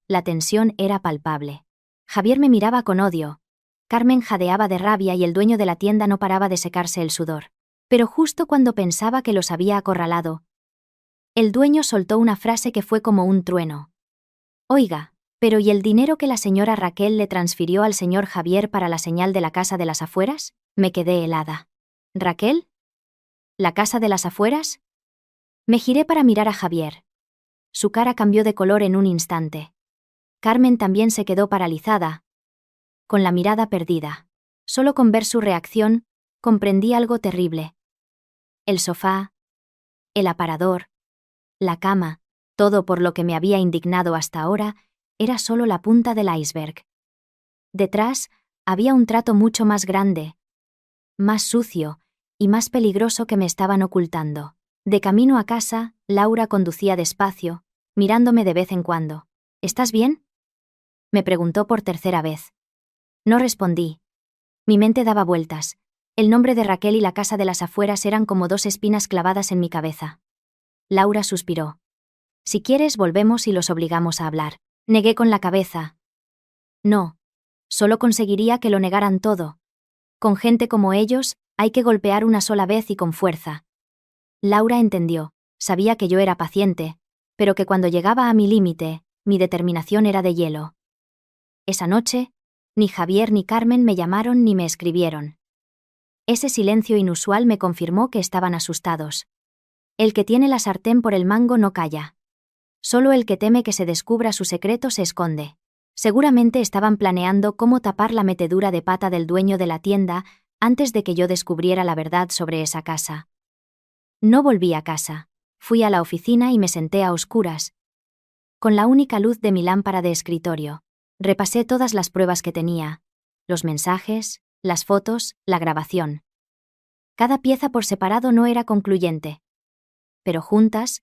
La tensión era palpable. Javier me miraba con odio. Carmen jadeaba de rabia y el dueño de la tienda no paraba de secarse el sudor. Pero justo cuando pensaba que los había acorralado, el dueño soltó una frase que fue como un trueno. Oiga, pero ¿y el dinero que la señora Raquel le transfirió al señor Javier para la señal de la casa de las afueras? Me quedé helada. ¿Raquel? ¿La casa de las afueras? Me giré para mirar a Javier. Su cara cambió de color en un instante. Carmen también se quedó paralizada, con la mirada perdida. Solo con ver su reacción, comprendí algo terrible. El sofá, el aparador, la cama, todo por lo que me había indignado hasta ahora, era solo la punta del iceberg. Detrás, había un trato mucho más grande, más sucio y más peligroso que me estaban ocultando. De camino a casa, Laura conducía despacio, mirándome de vez en cuando. ¿Estás bien?, me preguntó por tercera vez. No respondí. Mi mente daba vueltas. El nombre de Raquel y la casa de las afueras eran como dos espinas clavadas en mi cabeza. Laura suspiró. Si quieres, volvemos y los obligamos a hablar. Negué con la cabeza. No. Solo conseguiría que lo negaran todo. Con gente como ellos, hay que golpear una sola vez y con fuerza. Laura entendió. Sabía que yo era paciente, pero que cuando llegaba a mi límite, mi determinación era de hielo. Esa noche, ni Javier ni Carmen me llamaron ni me escribieron. Ese silencio inusual me confirmó que estaban asustados. El que tiene la sartén por el mango no calla. Solo el que teme que se descubra su secreto se esconde. Seguramente estaban planeando cómo tapar la metedura de pata del dueño de la tienda antes de que yo descubriera la verdad sobre esa casa. No volví a casa. Fui a la oficina y me senté a oscuras, con la única luz de mi lámpara de escritorio. Repasé todas las pruebas que tenía, los mensajes, las fotos, la grabación. Cada pieza por separado no era concluyente, pero juntas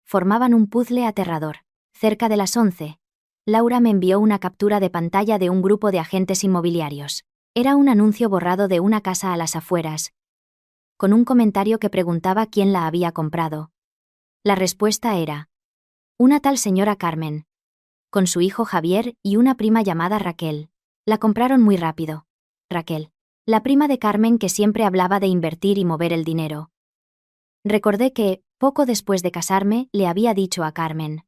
formaban un puzzle aterrador. Cerca de las 11, Laura me envió una captura de pantalla de un grupo de agentes inmobiliarios. Era un anuncio borrado de una casa a las afueras, con un comentario que preguntaba quién la había comprado. La respuesta era: una tal señora Carmen, con su hijo Javier y una prima llamada Raquel. La compraron muy rápido. Raquel, la prima de Carmen que siempre hablaba de invertir y mover el dinero. Recordé que, poco después de casarme, le había dicho a Carmen: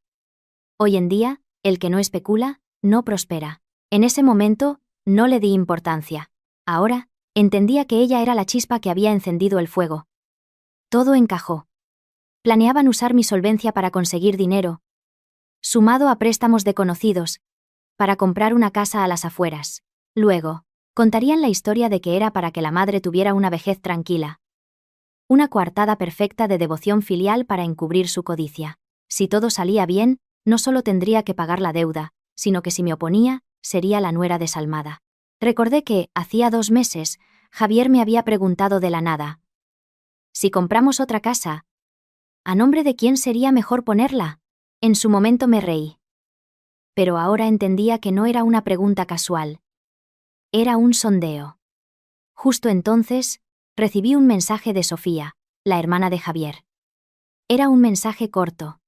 hoy en día, el que no especula, no prospera. En ese momento, no le di importancia. Ahora, entendía que ella era la chispa que había encendido el fuego. Todo encajó. Planeaban usar mi solvencia para conseguir dinero, sumado a préstamos de conocidos, para comprar una casa a las afueras. Luego, contarían la historia de que era para que la madre tuviera una vejez tranquila. Una coartada perfecta de devoción filial para encubrir su codicia. Si todo salía bien, no solo tendría que pagar la deuda, sino que si me oponía, sería la nuera desalmada. Recordé que, hacía 2 meses, Javier me había preguntado de la nada: si compramos otra casa, ¿a nombre de quién sería mejor ponerla? En su momento me reí. Pero ahora entendía que no era una pregunta casual. Era un sondeo. Justo entonces, recibí un mensaje de Sofía, la hermana de Javier. Era un mensaje corto,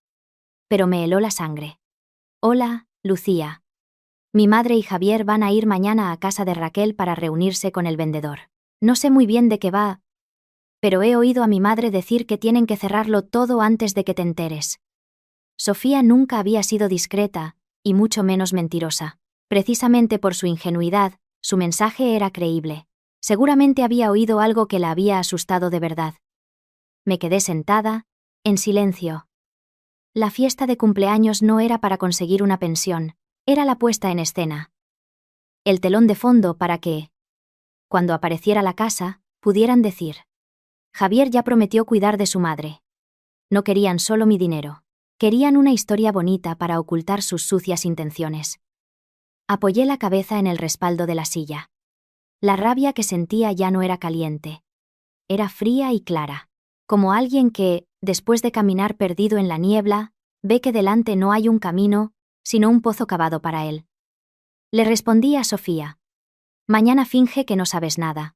pero me heló la sangre. Hola, Lucía. Mi madre y Javier van a ir mañana a casa de Raquel para reunirse con el vendedor. No sé muy bien de qué va, pero he oído a mi madre decir que tienen que cerrarlo todo antes de que te enteres. Sofía nunca había sido discreta, y mucho menos mentirosa. Precisamente por su ingenuidad, su mensaje era creíble. Seguramente había oído algo que la había asustado de verdad. Me quedé sentada, en silencio. La fiesta de cumpleaños no era para conseguir una pensión, era la puesta en escena. El telón de fondo para que, cuando apareciera la casa, pudieran decir: Javier ya prometió cuidar de su madre. No querían solo mi dinero. Querían una historia bonita para ocultar sus sucias intenciones. Apoyé la cabeza en el respaldo de la silla. La rabia que sentía ya no era caliente. Era fría y clara. Como alguien que, después de caminar perdido en la niebla, ve que delante no hay un camino, sino un pozo cavado para él. Le respondí a Sofía: mañana finge que no sabes nada.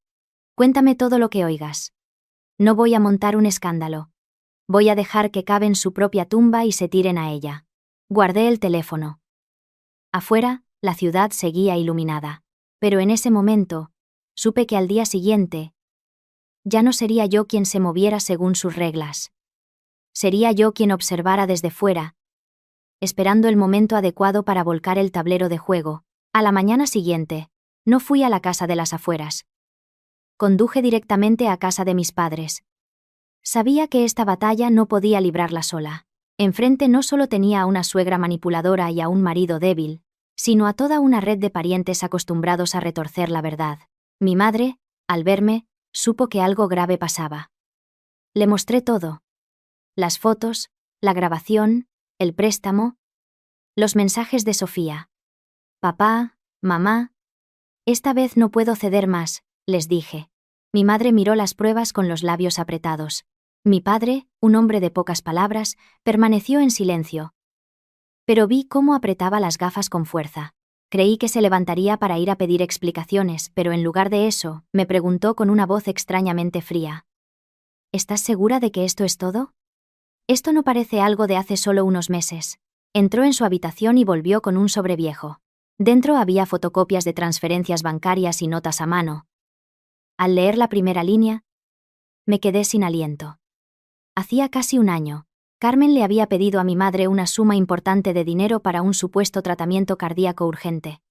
Cuéntame todo lo que oigas. No voy a montar un escándalo. Voy a dejar que caven su propia tumba y se tiren a ella. Guardé el teléfono. Afuera, la ciudad seguía iluminada. Pero en ese momento, supe que al día siguiente, ya no sería yo quien se moviera según sus reglas. Sería yo quien observara desde fuera, esperando el momento adecuado para volcar el tablero de juego. A la mañana siguiente, no fui a la casa de las afueras. Conduje directamente a casa de mis padres. Sabía que esta batalla no podía librarla sola. Enfrente no solo tenía a una suegra manipuladora y a un marido débil, sino a toda una red de parientes acostumbrados a retorcer la verdad. Mi madre, al verme, supo que algo grave pasaba. Le mostré todo. Las fotos, la grabación, el préstamo, los mensajes de Sofía. Papá, mamá, esta vez no puedo ceder más, les dije. Mi madre miró las pruebas con los labios apretados. Mi padre, un hombre de pocas palabras, permaneció en silencio. Pero vi cómo apretaba las gafas con fuerza. Creí que se levantaría para ir a pedir explicaciones, pero en lugar de eso, me preguntó con una voz extrañamente fría: ¿estás segura de que esto es todo? Esto no parece algo de hace solo unos meses. Entró en su habitación y volvió con un sobre viejo. Dentro había fotocopias de transferencias bancarias y notas a mano. Al leer la primera línea, me quedé sin aliento. Hacía casi un año, Carmen le había pedido a mi madre una suma importante de dinero para un supuesto tratamiento cardíaco urgente.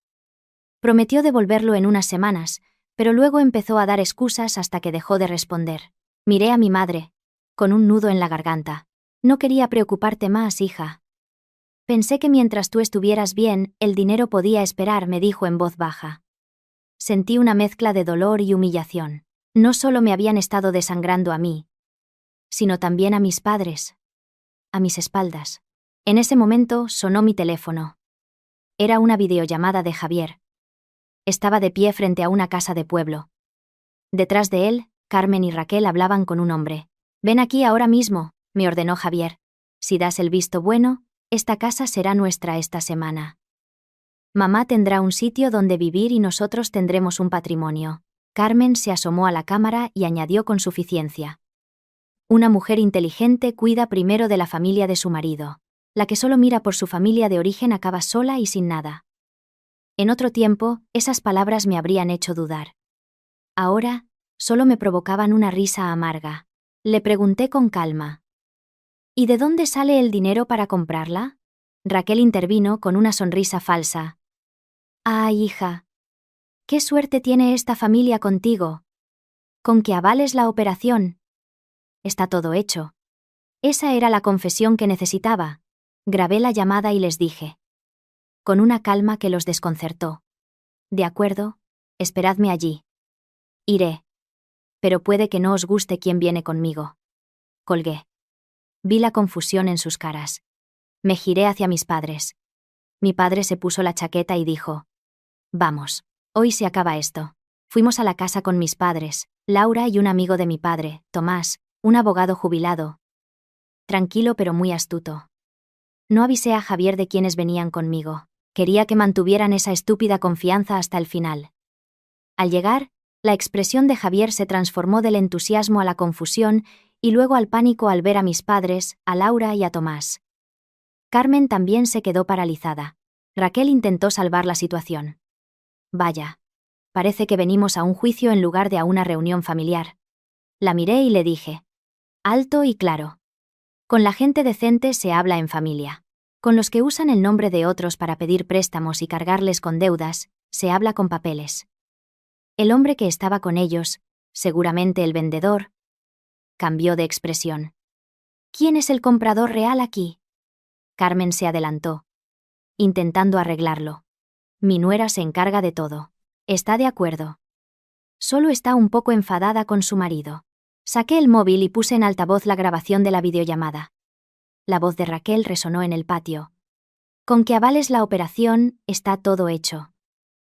Prometió devolverlo en unas semanas, pero luego empezó a dar excusas hasta que dejó de responder. Miré a mi madre, con un nudo en la garganta. No quería preocuparte más, hija. Pensé que mientras tú estuvieras bien, el dinero podía esperar, me dijo en voz baja. Sentí una mezcla de dolor y humillación. No solo me habían estado desangrando a mí, sino también a mis padres. A mis espaldas. En ese momento sonó mi teléfono. Era una videollamada de Javier. Estaba de pie frente a una casa de pueblo. Detrás de él, Carmen y Raquel hablaban con un hombre. Ven aquí ahora mismo, me ordenó Javier. Si das el visto bueno, esta casa será nuestra esta semana. Mamá tendrá un sitio donde vivir y nosotros tendremos un patrimonio. Carmen se asomó a la cámara y añadió con suficiencia. Una mujer inteligente cuida primero de la familia de su marido. La que solo mira por su familia de origen acaba sola y sin nada. En otro tiempo, esas palabras me habrían hecho dudar. Ahora, solo me provocaban una risa amarga. Le pregunté con calma. ¿Y de dónde sale el dinero para comprarla? Raquel intervino con una sonrisa falsa. ¡Ay, hija! ¡Qué suerte tiene esta familia contigo! Con que avales la operación. Está todo hecho. Esa era la confesión que necesitaba. Grabé la llamada y les dije. Con una calma que los desconcertó. De acuerdo, esperadme allí. Iré. Pero puede que no os guste quién viene conmigo. Colgué. Vi la confusión en sus caras. Me giré hacia mis padres. Mi padre se puso la chaqueta y dijo: Vamos, hoy se acaba esto. Fuimos a la casa con mis padres, Laura y un amigo de mi padre, Tomás, un abogado jubilado. Tranquilo pero muy astuto. No avisé a Javier de quienes venían conmigo. Quería que mantuvieran esa estúpida confianza hasta el final. Al llegar, la expresión de Javier se transformó del entusiasmo a la confusión y luego al pánico al ver a mis padres, a Laura y a Tomás. Carmen también se quedó paralizada. Raquel intentó salvar la situación. Vaya. Parece que venimos a un juicio en lugar de a una reunión familiar. La miré y le dije. Alto y claro. Con la gente decente se habla en familia. Con los que usan el nombre de otros para pedir préstamos y cargarles con deudas, se habla con papeles. El hombre que estaba con ellos, seguramente el vendedor, cambió de expresión. ¿Quién es el comprador real aquí? Carmen se adelantó, intentando arreglarlo. Mi nuera se encarga de todo. Está de acuerdo. Solo está un poco enfadada con su marido. Saqué el móvil y puse en altavoz la grabación de la videollamada. La voz de Raquel resonó en el patio. Con que avales la operación, está todo hecho.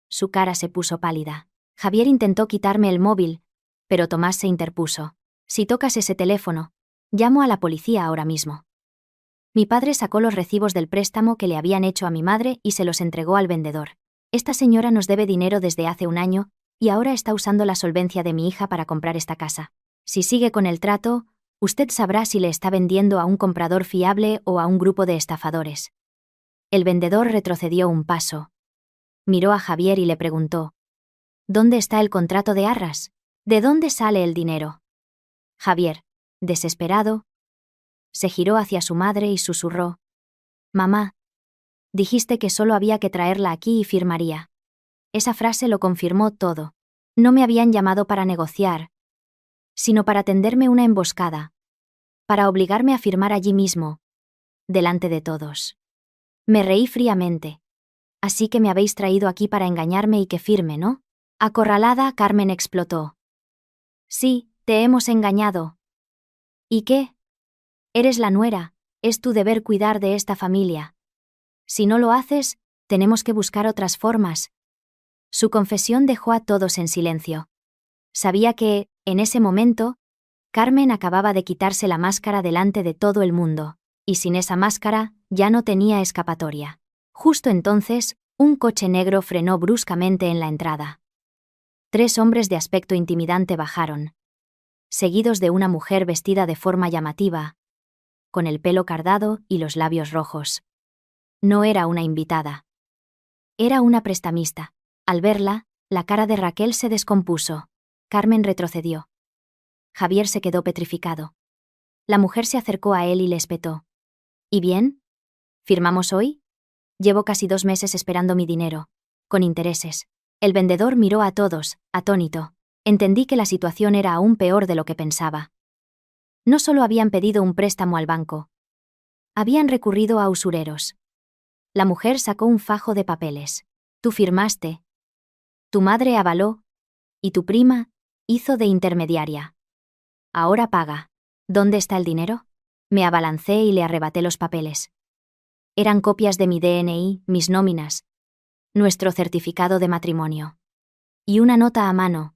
Su cara se puso pálida. Javier intentó quitarme el móvil, pero Tomás se interpuso. Si tocas ese teléfono, llamo a la policía ahora mismo. Mi padre sacó los recibos del préstamo que le habían hecho a mi madre y se los entregó al vendedor. Esta señora nos debe dinero desde hace un año, y ahora está usando la solvencia de mi hija para comprar esta casa. Si sigue con el trato, usted sabrá si le está vendiendo a un comprador fiable o a un grupo de estafadores. El vendedor retrocedió un paso. Miró a Javier y le preguntó: ¿Dónde está el contrato de arras? ¿De dónde sale el dinero? Javier, desesperado, se giró hacia su madre y susurró: Mamá, dijiste que solo había que traerla aquí y firmaría. Esa frase lo confirmó todo. No me habían llamado para negociar, sino para tenderme una emboscada, para obligarme a firmar allí mismo, delante de todos. Me reí fríamente. Así que me habéis traído aquí para engañarme y que firme, ¿no? Acorralada, Carmen explotó. Sí, te hemos engañado. ¿Y qué? Eres la nuera, es tu deber cuidar de esta familia. Si no lo haces, tenemos que buscar otras formas. Su confesión dejó a todos en silencio. Sabía que, en ese momento, Carmen acababa de quitarse la máscara delante de todo el mundo, y sin esa máscara, ya no tenía escapatoria. Justo entonces, un coche negro frenó bruscamente en la entrada. 3 hombres de aspecto intimidante bajaron, seguidos de una mujer vestida de forma llamativa, con el pelo cardado y los labios rojos. No era una invitada. Era una prestamista. Al verla, la cara de Raquel se descompuso. Carmen retrocedió. Javier se quedó petrificado. La mujer se acercó a él y le espetó. ¿Y bien? ¿Firmamos hoy? Llevo casi 2 meses esperando mi dinero. Con intereses. El vendedor miró a todos, atónito. Entendí que la situación era aún peor de lo que pensaba. No solo habían pedido un préstamo al banco. Habían recurrido a usureros. La mujer sacó un fajo de papeles. Tú firmaste. Tu madre avaló. Y tu prima hizo de intermediaria. Ahora paga. ¿Dónde está el dinero? Me abalancé y le arrebaté los papeles. Eran copias de mi DNI, mis nóminas, nuestro certificado de matrimonio. Y una nota a mano.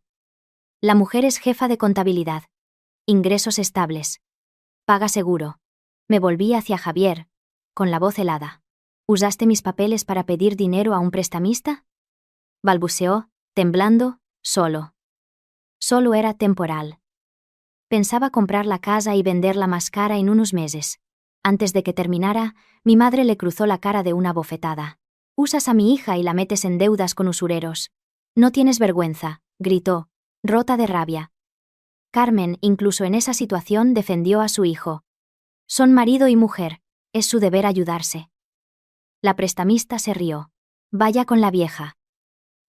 La mujer es jefa de contabilidad. Ingresos estables. Paga seguro. Me volví hacia Javier, con la voz helada. ¿Usaste mis papeles para pedir dinero a un prestamista? Balbuceó, temblando, solo. Solo era temporal. Pensaba comprar la casa y venderla más cara en unos meses. Antes de que terminara, mi madre le cruzó la cara de una bofetada. Usas a mi hija y la metes en deudas con usureros. No tienes vergüenza, gritó, rota de rabia. Carmen, incluso en esa situación, defendió a su hijo. Son marido y mujer, es su deber ayudarse. La prestamista se rió. Vaya con la vieja.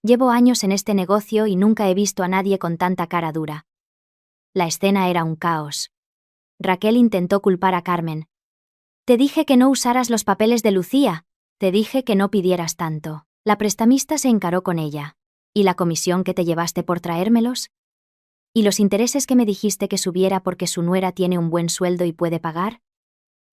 Llevo años en este negocio y nunca he visto a nadie con tanta cara dura. La escena era un caos. Raquel intentó culpar a Carmen. Te dije que no usaras los papeles de Lucía, te dije que no pidieras tanto. La prestamista se encaró con ella. ¿Y la comisión que te llevaste por traérmelos? ¿Y los intereses que me dijiste que subiera porque su nuera tiene un buen sueldo y puede pagar?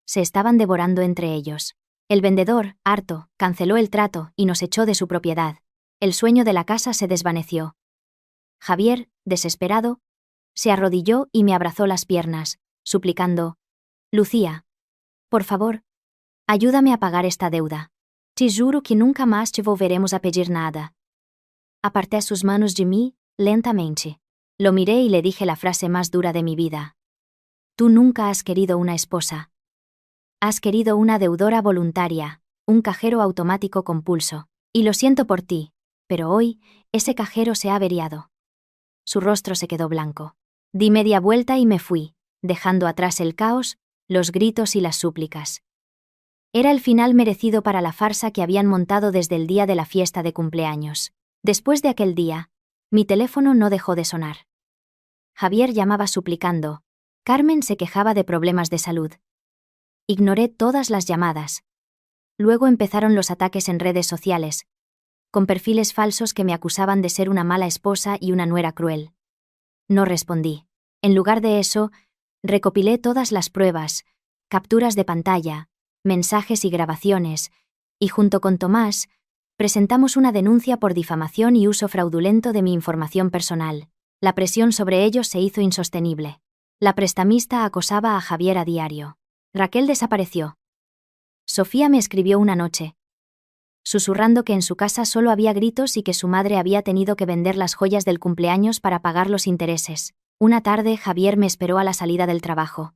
Se estaban devorando entre ellos. El vendedor, harto, canceló el trato y nos echó de su propiedad. El sueño de la casa se desvaneció. Javier, desesperado, se arrodilló y me abrazó las piernas, suplicando: Lucía, por favor, ayúdame a pagar esta deuda. Te juro que nunca más te volveremos a pedir nada. Aparté sus manos de mí, lentamente. Lo miré y le dije la frase más dura de mi vida. Tú nunca has querido una esposa. Has querido una deudora voluntaria, un cajero automático compulso. Y lo siento por ti, pero hoy, ese cajero se ha averiado. Su rostro se quedó blanco. Di media vuelta y me fui, dejando atrás el caos, los gritos y las súplicas. Era el final merecido para la farsa que habían montado desde el día de la fiesta de cumpleaños. Después de aquel día, mi teléfono no dejó de sonar. Javier llamaba suplicando. Carmen se quejaba de problemas de salud. Ignoré todas las llamadas. Luego empezaron los ataques en redes sociales, con perfiles falsos que me acusaban de ser una mala esposa y una nuera cruel. No respondí. En lugar de eso, recopilé todas las pruebas, capturas de pantalla, mensajes y grabaciones, y junto con Tomás, presentamos una denuncia por difamación y uso fraudulento de mi información personal. La presión sobre ellos se hizo insostenible. La prestamista acosaba a Javier a diario. Raquel desapareció. Sofía me escribió una noche, susurrando que en su casa solo había gritos y que su madre había tenido que vender las joyas del cumpleaños para pagar los intereses. Una tarde Javier me esperó a la salida del trabajo.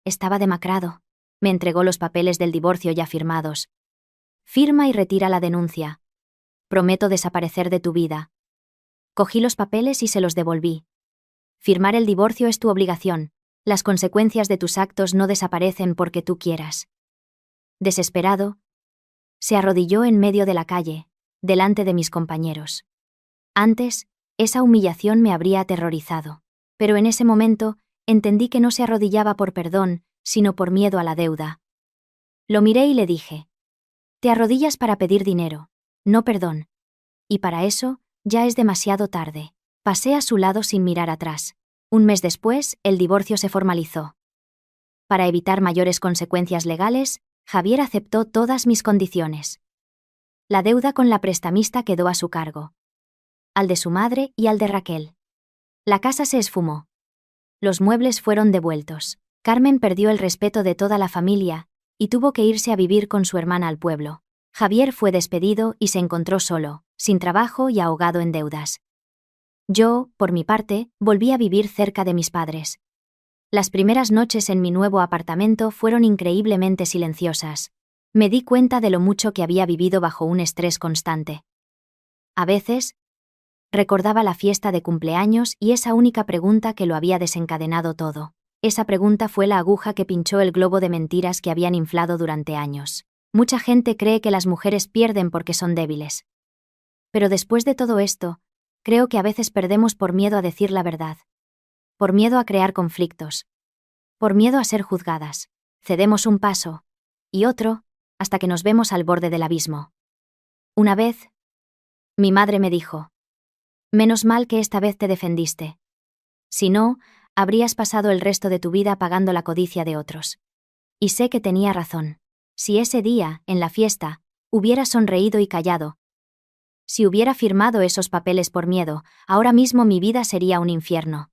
Estaba demacrado. Me entregó los papeles del divorcio ya firmados. Firma y retira la denuncia. Prometo desaparecer de tu vida. Cogí los papeles y se los devolví. Firmar el divorcio es tu obligación. Las consecuencias de tus actos no desaparecen porque tú quieras. Desesperado, se arrodilló en medio de la calle, delante de mis compañeros. Antes, esa humillación me habría aterrorizado. Pero en ese momento, entendí que no se arrodillaba por perdón, sino por miedo a la deuda. Lo miré y le dije: te arrodillas para pedir dinero, no perdón. Y para eso, ya es demasiado tarde. Pasé a su lado sin mirar atrás. Un mes después, el divorcio se formalizó. Para evitar mayores consecuencias legales, Javier aceptó todas mis condiciones. La deuda con la prestamista quedó a su cargo. Al de su madre y al de Raquel. La casa se esfumó. Los muebles fueron devueltos. Carmen perdió el respeto de toda la familia y tuvo que irse a vivir con su hermana al pueblo. Javier fue despedido y se encontró solo, sin trabajo y ahogado en deudas. Yo, por mi parte, volví a vivir cerca de mis padres. Las primeras noches en mi nuevo apartamento fueron increíblemente silenciosas. Me di cuenta de lo mucho que había vivido bajo un estrés constante. A veces, recordaba la fiesta de cumpleaños y esa única pregunta que lo había desencadenado todo. Esa pregunta fue la aguja que pinchó el globo de mentiras que habían inflado durante años. Mucha gente cree que las mujeres pierden porque son débiles. Pero después de todo esto, creo que a veces perdemos por miedo a decir la verdad. Por miedo a crear conflictos. Por miedo a ser juzgadas. Cedemos un paso. Y otro, hasta que nos vemos al borde del abismo. Una vez, mi madre me dijo: menos mal que esta vez te defendiste. Si no, habrías pasado el resto de tu vida pagando la codicia de otros. Y sé que tenía razón. Si ese día, en la fiesta, hubiera sonreído y callado, si hubiera firmado esos papeles por miedo, ahora mismo mi vida sería un infierno.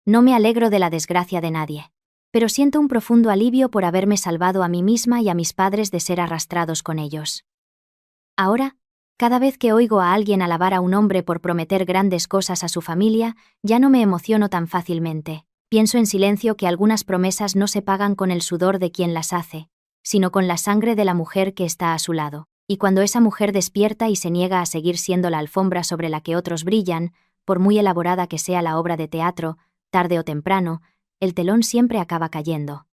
No me alegro de la desgracia de nadie. Pero siento un profundo alivio por haberme salvado a mí misma y a mis padres de ser arrastrados con ellos. Ahora, cada vez que oigo a alguien alabar a un hombre por prometer grandes cosas a su familia, ya no me emociono tan fácilmente. Pienso en silencio que algunas promesas no se pagan con el sudor de quien las hace, sino con la sangre de la mujer que está a su lado. Y cuando esa mujer despierta y se niega a seguir siendo la alfombra sobre la que otros brillan, por muy elaborada que sea la obra de teatro, tarde o temprano, el telón siempre acaba cayendo.